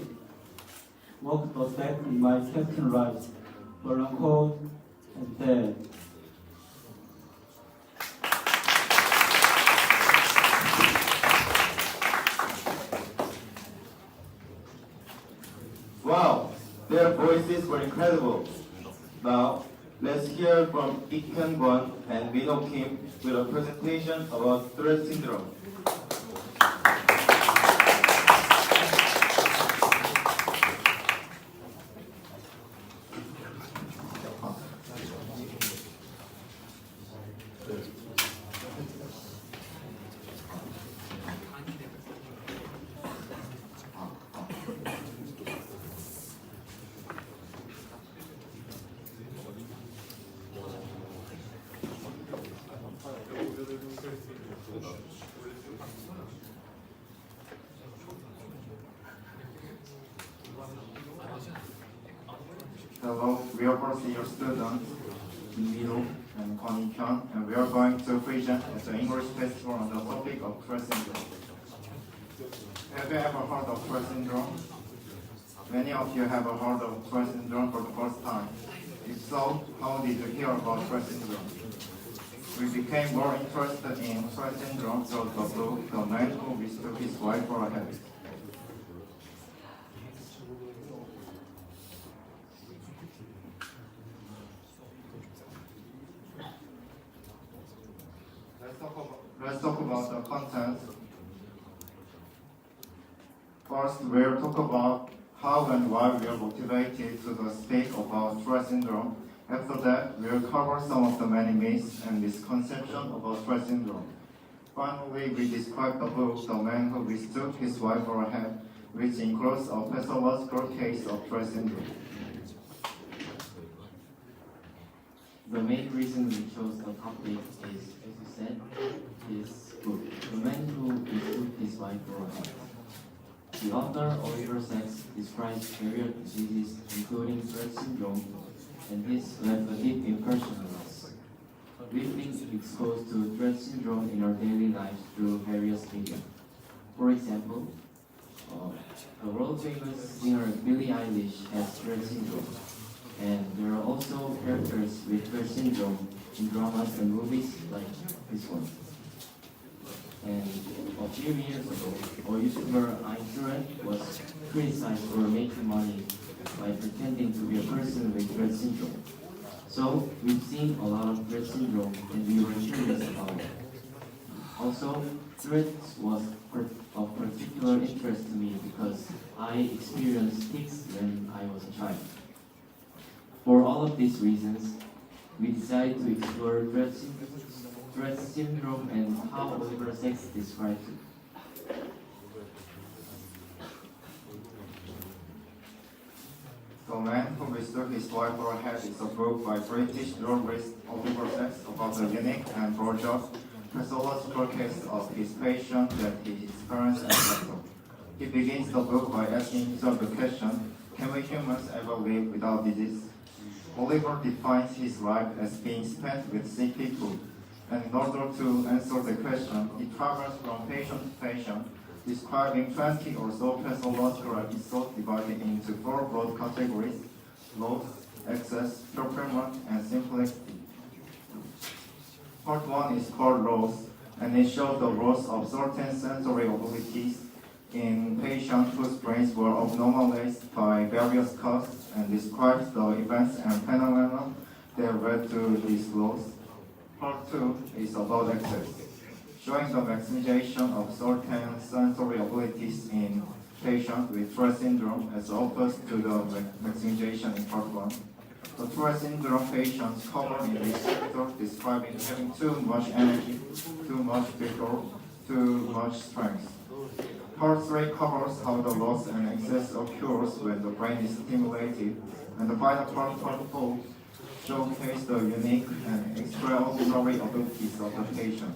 walk the deck in my captain right, burn cold and dead. Wow, their voices were incredible. Now, let's hear from Ik-hyun Kwon and Minho Kim with a presentation about Tourette syndrome. Hello, we are first year students, Kim Mi-do and Kwon Hyun, and we are going to present at the English festival on the topic of Tourette syndrome. Have you ever heard of Tourette syndrome? Many of you have heard of Tourette syndrome for the first time. If so, how did you hear about Tourette syndrome? We became more interested in Tourette syndrome through the book The Man Who Mistook His Wife for a Habit. Let's talk about the content. First, we'll talk about how and why we are motivated to speak about Tourette syndrome. After that, we'll cover some of the many myths and misconceptions about Tourette syndrome. Finally, we describe the book The Man Who Mistook His Wife for a Hat, which includes a pathological case of Tourette syndrome. The main reason we chose the topic is, as you said, this book, The Man Who Mistook His Wife for a Hat. The author, Oliver Sacks, describes various diseases, including Tourette syndrome, and this left a deep impression on us. We've been exposed to Tourette syndrome in our daily lives through various media. For example, the world-famous singer Billie Eilish has Tourette syndrome, and there are also characters with Tourette syndrome in dramas and movies like this one. And a few years ago, a YouTuber Tourette was criticized for making money by pretending to be a person with Tourette syndrome. So we've seen a lot of Tourette syndrome and we were curious about it. Also, Tourette was of particular interest to me because I experienced tics when I was a child. For all of these reasons, we decided to explore Tourette syndrome and how Oliver Sacks describes it. The Man Who Mistook His Wife for a Hat is a book by British journalist Oliver Sacks about the unique and broad pathological case of his patient that he experienced as a doctor. He begins the book by asking himself the question, can we humans ever live without disease? Oliver defines his life as being spent with sick people, and in order to answer the question, he travels from patient to patient, describing 20 or so pathological episodes divided into 4 broad categories: loss, excess, fulfillment, and simplicity. Part 1 is called loss, and it shows the loss of certain sensory abilities in patients whose brains were abnormalized by various causes, and describes the events and phenomena that led to this loss. Part 2 is about excess, showing the maximization of certain sensory abilities in patients with Tourette syndrome as opposed to the maximization in Part 1. The Tourette syndrome patients covered in this chapter describing having too much energy, too much vigor, too much strength. Part 3 covers how the loss and excess occurs when the brain is stimulated, and the final part 4, showcase the unique and extraordinary abilities of the patient.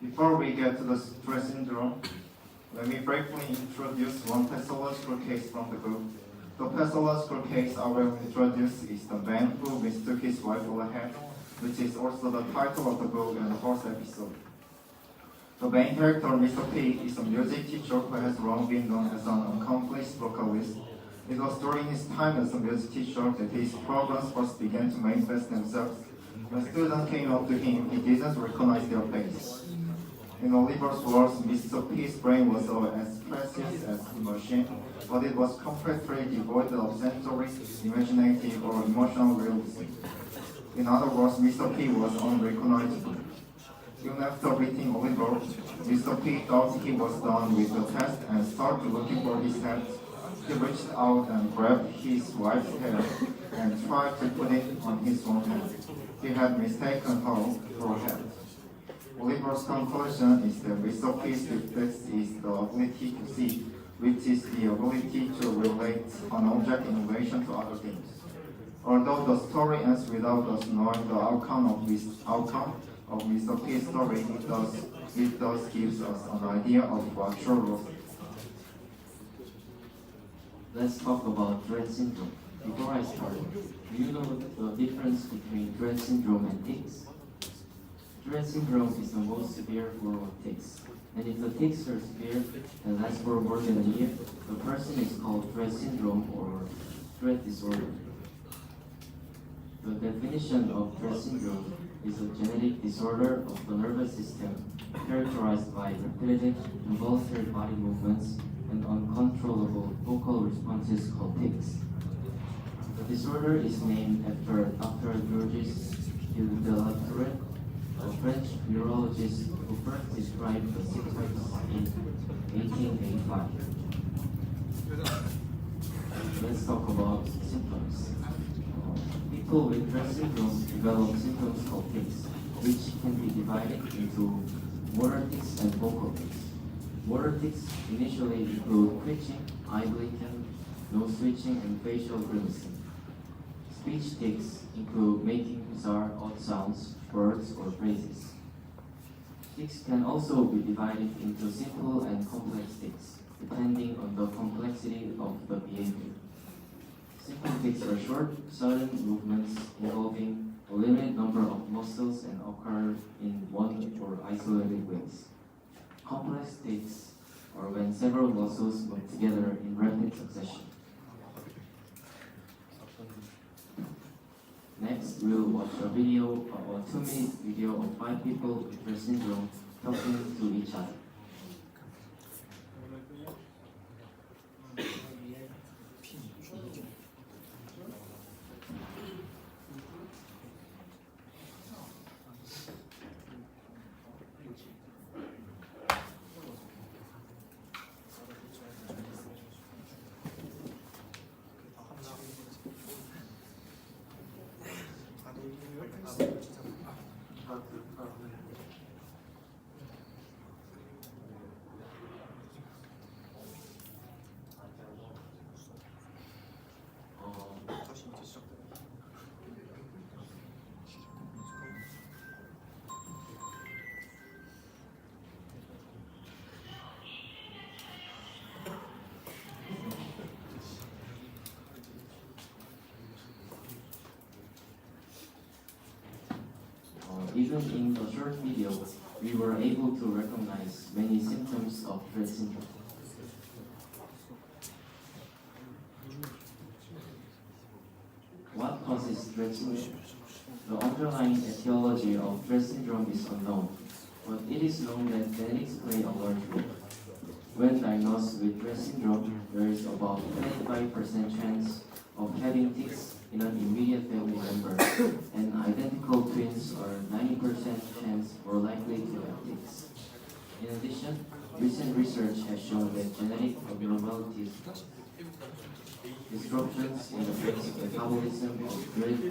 Before we get to the Tourette syndrome, let me briefly introduce one pathological case from the book. The pathological case I will introduce is The Man Who Mistook His Wife for a Hat, which is also the title of the book and the first episode. The main character, Mr. P, is a music teacher who has long been known as an accomplished vocalist. It was during his time as a music teacher that his problems first began to manifest themselves. When students came up to him, he didn't recognize their face. In Oliver's words, Mr. P's brain was as precious as a machine, but it was completely devoid of sensory, imaginative, or emotional realism. In other words, Mr. P was unrecognizable. Even after meeting Oliver, Mr. P thought he was done with the test and started looking for his hat. He reached out and grabbed his wife's hair and tried to put it on his own head. He had mistaken her for a hat. Oliver's conclusion is that Mr. P's defect is the ability to see, which is the ability to relate an object in relation to other things. Although the story ends without us knowing the outcome of Mr. P's story, it does give us an idea of what true loss is. Let's talk about Tourette syndrome. Before I start, do you know the difference between Tourette syndrome and tics? Tourette syndrome is the most severe form of tics, and if the tics are severe and last for more than a year, the person is called Tourette syndrome or Tourette disorder. The definition of Tourette syndrome is a genetic disorder of the nervous system characterized by repetitive, involuntary body movements and uncontrollable vocal responses called tics. The disorder is named after Dr. Georges de la Tourette, a French neurologist who first described the symptoms in 1885. Let's talk about symptoms. People with Tourette syndrome develop symptoms called tics, which can be divided into motor tics and vocal tics. Motor tics initially include twitching, eye blinking, nose twitching, and facial grimacing. Speech tics include making bizarre, odd sounds, words, or phrases. Tics can also be divided into simple and complex tics, depending on the complexity of the behavior. Simple tics are short, sudden movements involving a limited number of muscles and occur in one or isolated ways. Complex tics are when several muscles move together in rapid succession. Next, we'll watch a 2-minute video of 5 people with Tourette syndrome talking to each other. Even in the short video, we were able to recognize many symptoms of Tourette syndrome. What causes Tourette syndrome? The underlying etiology of Tourette syndrome is unknown, but it is known that genetics play a large role. When diagnosed with Tourette syndrome, there is about 25% chance of having tics in an immediate family member, and identical twins are 90% chance more likely to have tics. In addition, recent research has shown that genetic abnormalities, disruptions in the brain's metabolism of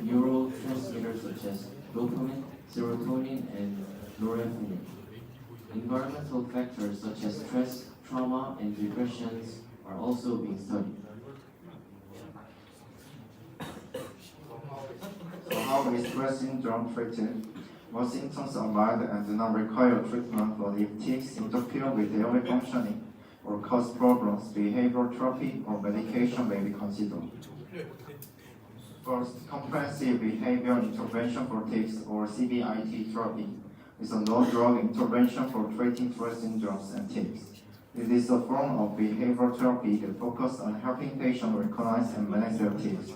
neurotransmitters such as dopamine, serotonin, and norepinephrine. Environmental factors such as stress, trauma, and depressions are also being studied. So how is Tourette syndrome treated? Most symptoms are mild and do not require treatment, but if tics interfere with daily functioning or cause problems, behavioral therapy or medication may be considered. First, comprehensive behavior intervention for tics or CBIT therapy is a no-drug intervention for treating Tourette syndromes and tics. It is a form of behavioral therapy that focuses on helping patients recognize and manage their tics.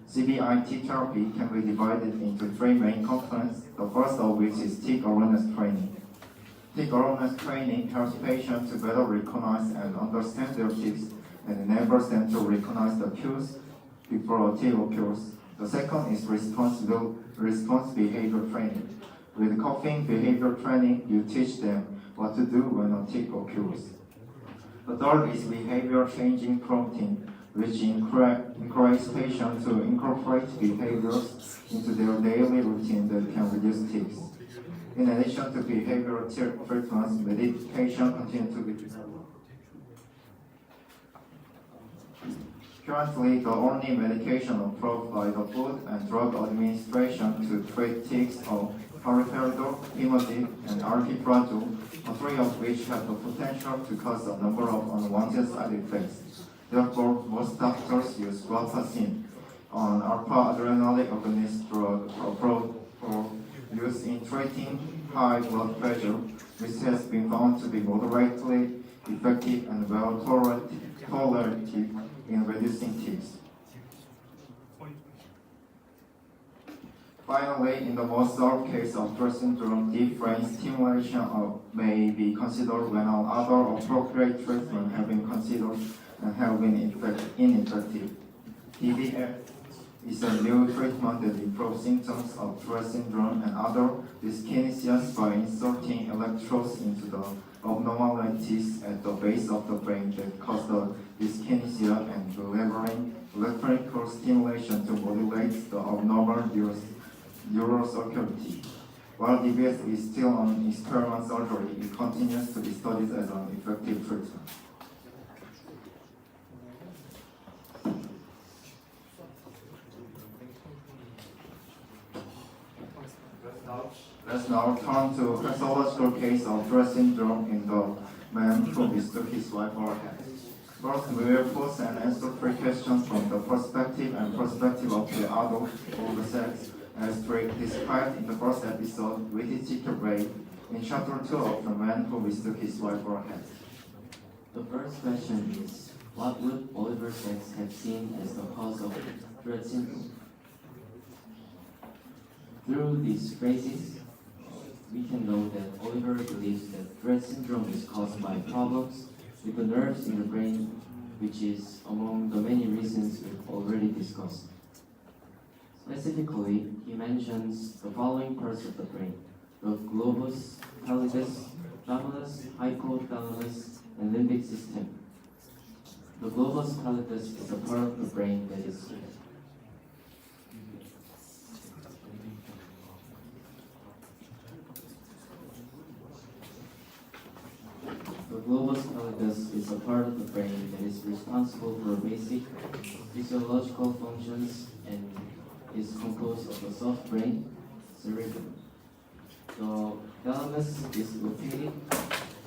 CBIT therapy can be divided into 3 main components, the first of which is tic awareness training. Tic awareness training helps patients to better recognize and understand their tics and enables them to recognize the cues before a tic occurs. The second is response behavior training. With coughing behavior training, you teach them what to do when a tic occurs. The third is behavior changing prompting, which encourages patients to incorporate behaviors into their daily routine that can reduce tics. In addition to behavioral treatments, medication continues to be developed. Currently, the only medication approved by the Food and Drug Administration to treat tics are haloperidol, Imodic, and aripiprazole, 3 of which have the potential to cause a number of unwanted side effects. Therefore, most doctors use guanfacine, an alpha-adrenergic agonist drug approved for use in treating high blood pressure, which has been found to be moderately effective and well tolerated in reducing tics. Finally, in the most rare case of Tourette syndrome, deep brain stimulation may be considered when all other appropriate treatments have been considered and have been ineffective. DBF is a new treatment that improves symptoms of Tourette syndrome and other dyskinesias by inserting electrodes into the abnormalities at the base of the brain that cause the dyskinesia and delivering electrical stimulation to modulate the abnormal neurocircuitry. While DBS is still on experiment surgery, it continues to be studied as an effective treatment. Let's now turn to pathological case of Tourette syndrome in the man who mistook his wife for a hat. First, we will pose and answer 3 questions from the perspective of the adult of the sex, as described in the first episode, with its Ray, in chapter 2 of the man who mistook his wife for a hat. The first question is, what would Oliver Sacks have seen as the cause of Tourette syndrome? Through these phrases, we can know that Oliver believes that Tourette syndrome is caused by problems with the nerves in the brain, which is among the many reasons we've already discussed. Specifically, he mentions the following parts of the brain: the globus pallidus, thalamus, hypothalamus, and limbic system. The globus pallidus is a part of the brain that is The globus pallidus is a part of the brain that is responsible for basic physiological functions and is composed of the soft brain, cerebellum. The thalamus is located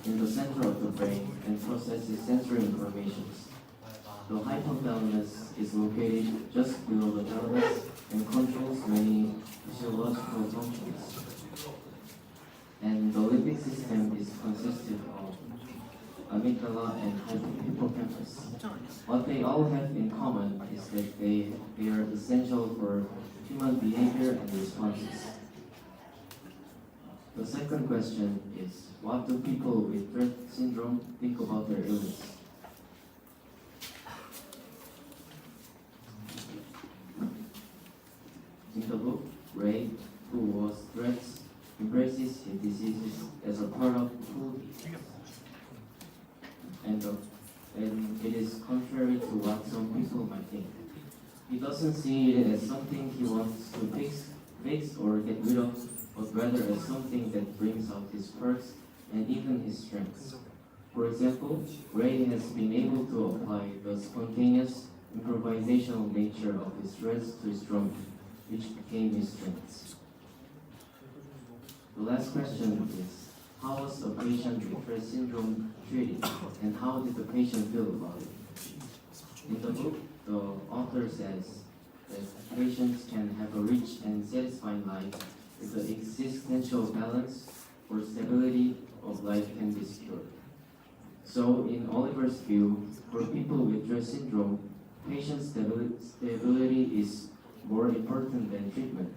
in the center of the brain and processes sensory informations. The hypothalamus is located just below the thalamus and controls many physiological functions. And the limbic system is consisted of amygdala and hippocampus. What they all have in common is that they are essential for human behavior and responses. The second question is, what do people with Tourette syndrome think about their illness? In the book, Ray, who was Tourette's, embraces his diseases as a part of who he is. And it is contrary to what some people might think. He doesn't see it as something he wants to fix or get rid of, but rather as something that brings out his perks and even his strengths. For example, Ray has been able to apply the spontaneous, improvisational nature of his Tourette's to his drumming, which became his strengths. The last question is, how was a patient with Tourette syndrome treated, and how did the patient feel about it? In the book, the author says that patients can have a rich and satisfying life if the existential balance or stability of life can be secured. So, in Oliver's view, for people with Tourette syndrome, patient stability is more important than treatment.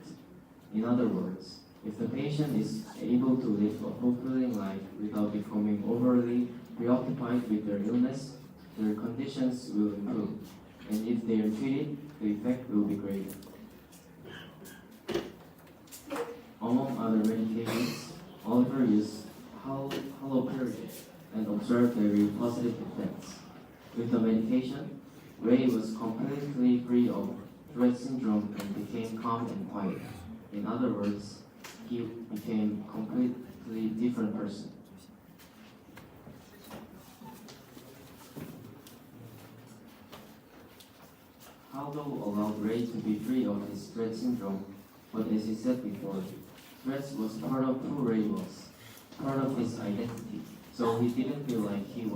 In other words, if the patient is able to live a fulfilling life without becoming overly preoccupied with their illness, their conditions will improve. And if they are treated, the effect will be greater. Among other medications, Oliver used haloperidol and observed very positive effects. With the medication, Ray was completely free of Tourette syndrome and became calm and quiet. In other words, he became a completely different person. Aldo allowed Ray to be free of his Tourette syndrome, but as he said before, Tourette was part of who Ray was, part of his identity, so he didn't feel like he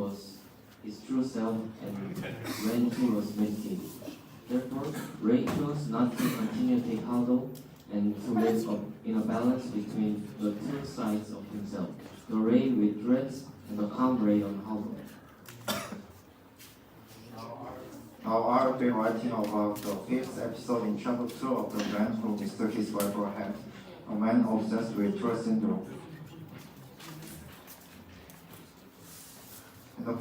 its true self and when he was meditating. Therefore, Ray chose not to continue taekwondo and to live up in a balance between the two sides of himself, the Ray with dreads and the calm Ray on hollow. Now I'll be writing about the fifth episode in chapter 2 of the man who mistook his wife for a hat, a man obsessed with Tourette syndrome. In the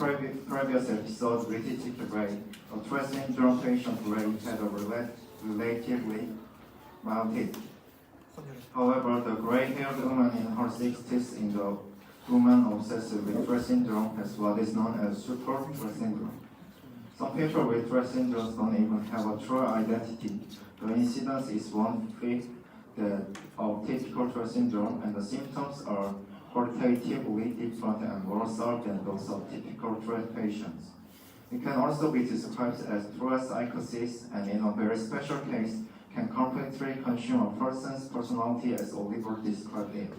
previous episode, we depicted Ray, a Tourette syndrome patient. Ray had a relatively mild hit. However, the gray-haired woman in her 60s in the woman obsessed with Tourette syndrome has what is known as super Tourette syndrome. Some people with Tourette syndrome don't even have a true identity. The incidence is 1/5 of typical Tourette syndrome, and the symptoms are qualitatively different and more subtle than those of typical Tourette patients. It can also be described as Tourette psychosis, and in a very special case, can completely consume a person's personality as Oliver described it.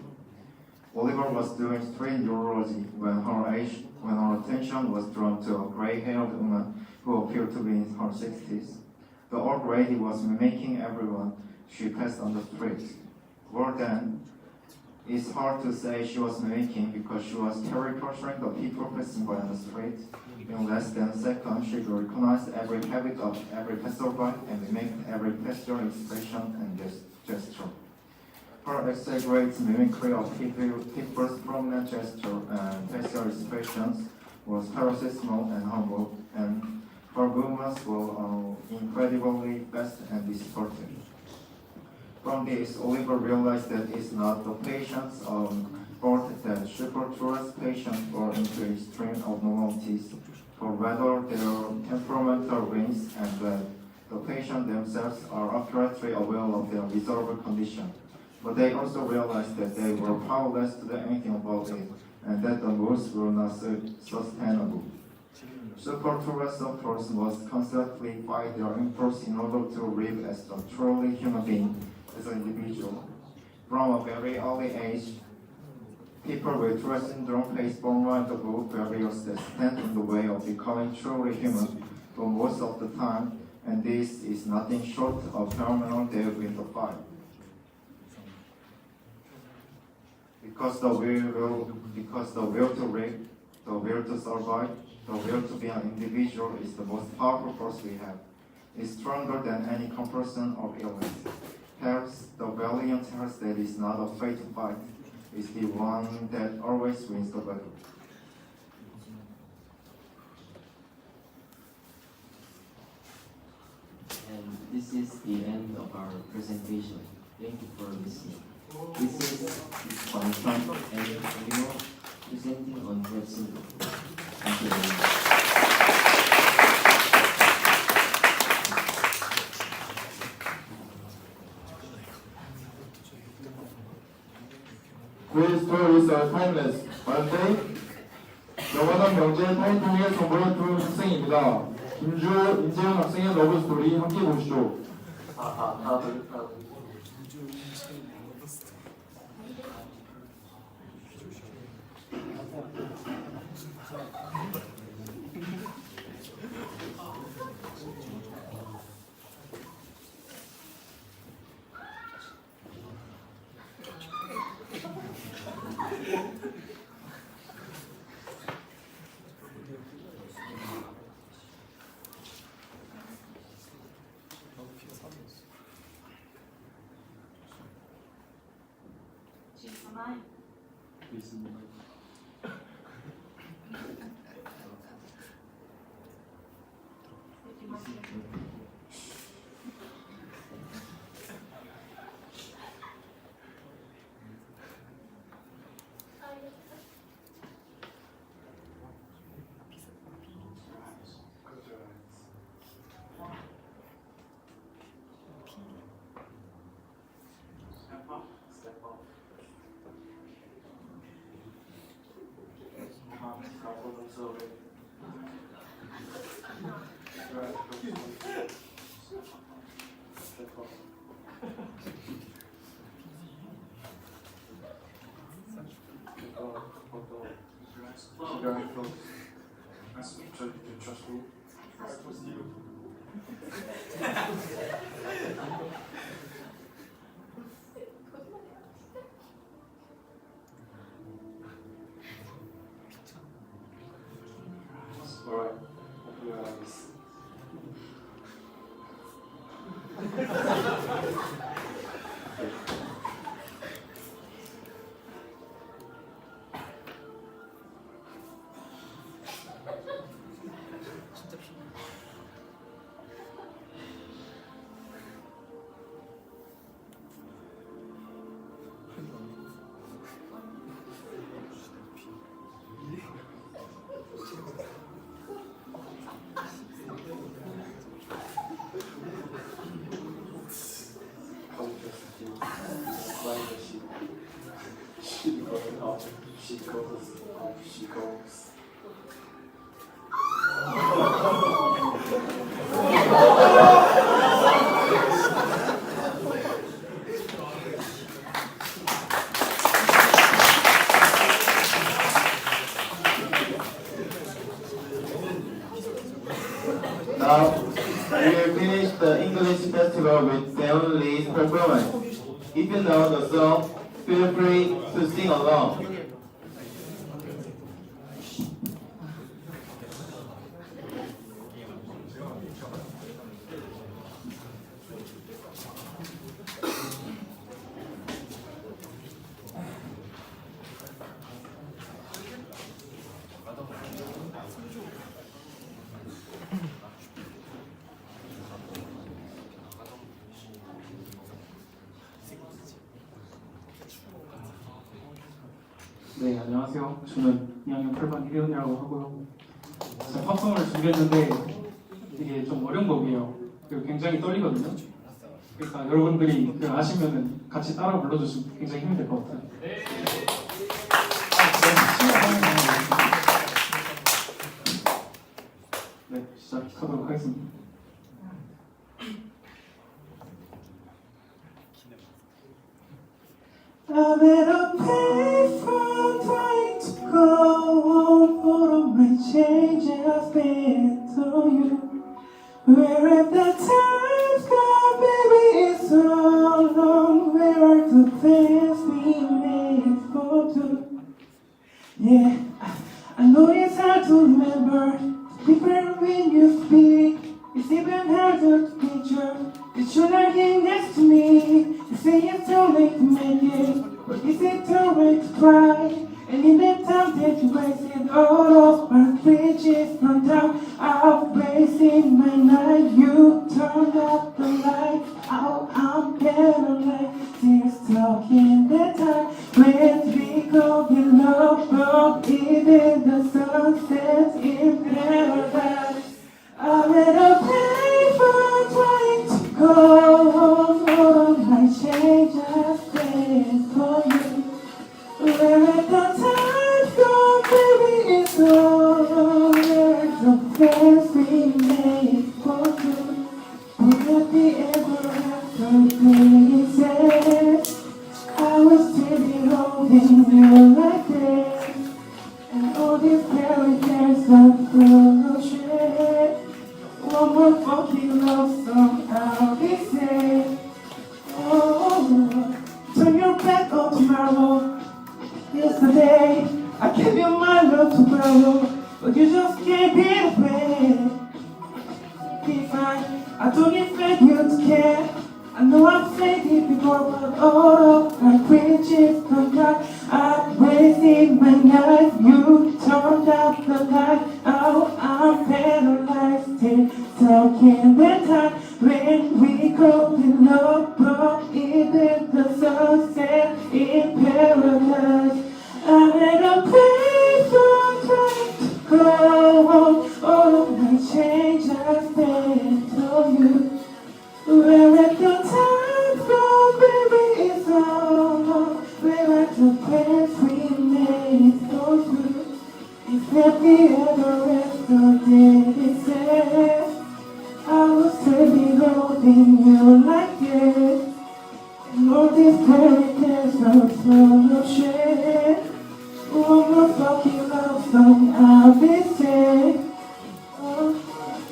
Oliver was doing street neurology when her attention was drawn to a gray-haired woman who appeared to be in her 60s. The old lady was mimicking everyone she passed on the street. Well then, it's hard to say she was mimicking because she was caricaturing the people passing by on the street. In less than a second, she recognized every habit of every passerby and mimicked every facial expression and gesture. Her exaggerated mimicry of people's prominent gesture and facial expressions was paroxysmal and humble, and her movements were incredibly fast and distorted. From this, Oliver realized that it's not the patient's fault that super Tourette patients fall into extreme abnormalities, but rather their temperamental whims, and that the patient themselves are accurately aware of their resolved condition. But they also realized that they were powerless to do anything about it, and that the moves were not sustainable. Super Tourette sufferers must constantly fight their impulse in order to live as a truly human being, as an individual. From a very early age, people with Tourette syndrome face formidable barriers that stand in the way of becoming truly human for most of the time, and this is nothing short of terminal death in the fight. Because the will to live, the will to survive, the will to be an individual is the most powerful force we have. It's stronger than any compulsion of illness. Health, the valiant health that is not afraid to fight, is the one that always wins the battle. And this is the end of our presentation. Thank you for listening. This is Bang Chan and Emilio presenting on Tourette syndrome. Thank you very much. Great stories are timeless, aren't they? 영원한 명제 타이틀의 정보를 둔 학생입니다. 김주, 임재훈 학생의 러브 스토리 함께 보시죠. 다들 Step So you trust me? I trust you. Alright, open your eyes. She goes up, she goes up, she goes. Now, we will finish the English festival with Seon Lee's performance. If you know the song, feel free to sing along. 네, 안녕하세요. 저는 2학년 8반 이대훈이라고 하고요. 제가 팝송을 준비했는데 이게 좀 어려운 곡이에요. 그리고 굉장히 떨리거든요. 그러니까 여러분들이 아시면은 같이 따라 불러주시면 굉장히 힘이 될 것 같아요. 네, 시작하도록 하겠습니다. I better pay for trying to go home for all my change I've spent on you. Where have the times gone, baby, it's so long. Where are the plans we made for two? Yeah, I know it's hard to remember. Different when you speak, it's even harder to picture. It's you lying next to me. You say it's too late to make it, but is it too late to try? And in that time that you wasted, all of our bridges burned down. I've wasted my night. You turned out the light. Oh, I'm paralyzed. Still stuck in that time when we go in love, but even the sunset in paradise. I better pay for trying to go home. All of my change I spent for you. Where have the times gone, baby, it's all. Where's the plans we made for two? Would we ever have to places? I will still be holding you like this. And all these fairy tales are full of shit. One more funky love song, I'll be safe. Oh, turn your back on tomorrow. Yesterday, I gave you my love to borrow, but you just can't be afraid. Be fine, I don't expect you to care. I know I've said it before, but all of my bridges come down. I wasted my life, you turned out the light. Oh, I'm paralyzed, still stuck in the time when we go in love, but even the sunset in paradise. I had a pay for trying to go home. All of my change I spent on you. Where at the time gone, baby, it's all. Where at the plans we made for you. If let me ever rest or did it say I will still be holding you like this. And all these fairy tales are full of shit. One more fucking love song, I'll be safe.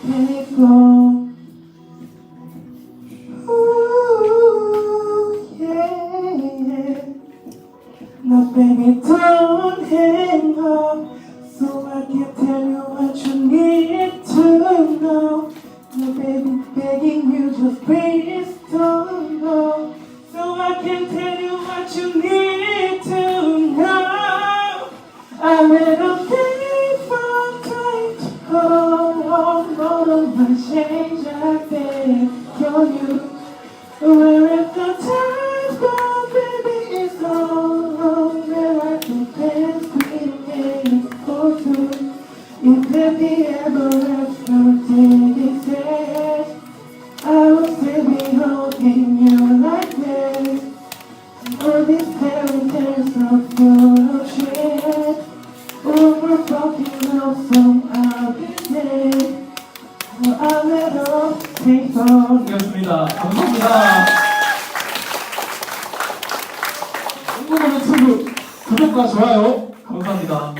people. Ooh, yeah. Now baby, don't hang up, so I can tell you what you need to know. Now baby, begging you, just please don't go, so I can tell you what you need to know. I let a faithful tight hold on all of the change I did for you. Where if the time's gone, baby, it's gone. Where I can dance between for two. If there be ever after this, I will still be holding you like this. All these fairy tales are full of shit. We're talking love song I'll be dead. So I'll let all take on. 이었습니다. 감사합니다. 한국어 유튜브 구독과 좋아요 감사합니다.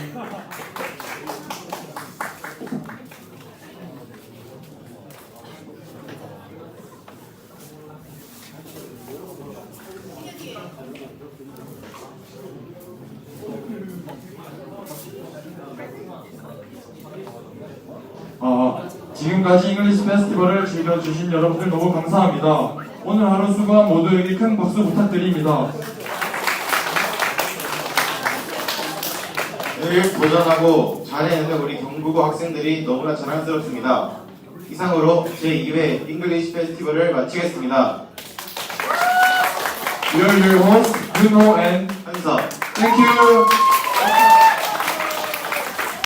지금까지 잉글리시 페스티벌을 즐겨주신 여러분들 너무 감사합니다. 오늘 하루 수고한 모두에게 큰 박수 부탁드립니다. 늘 도전하고 잘해내는 우리 경구고 학생들이 너무나 자랑스럽습니다. 이상으로 제2회 잉글리시 페스티벌을 마치겠습니다. We are your hosts, Bruno and 한서. Thank you.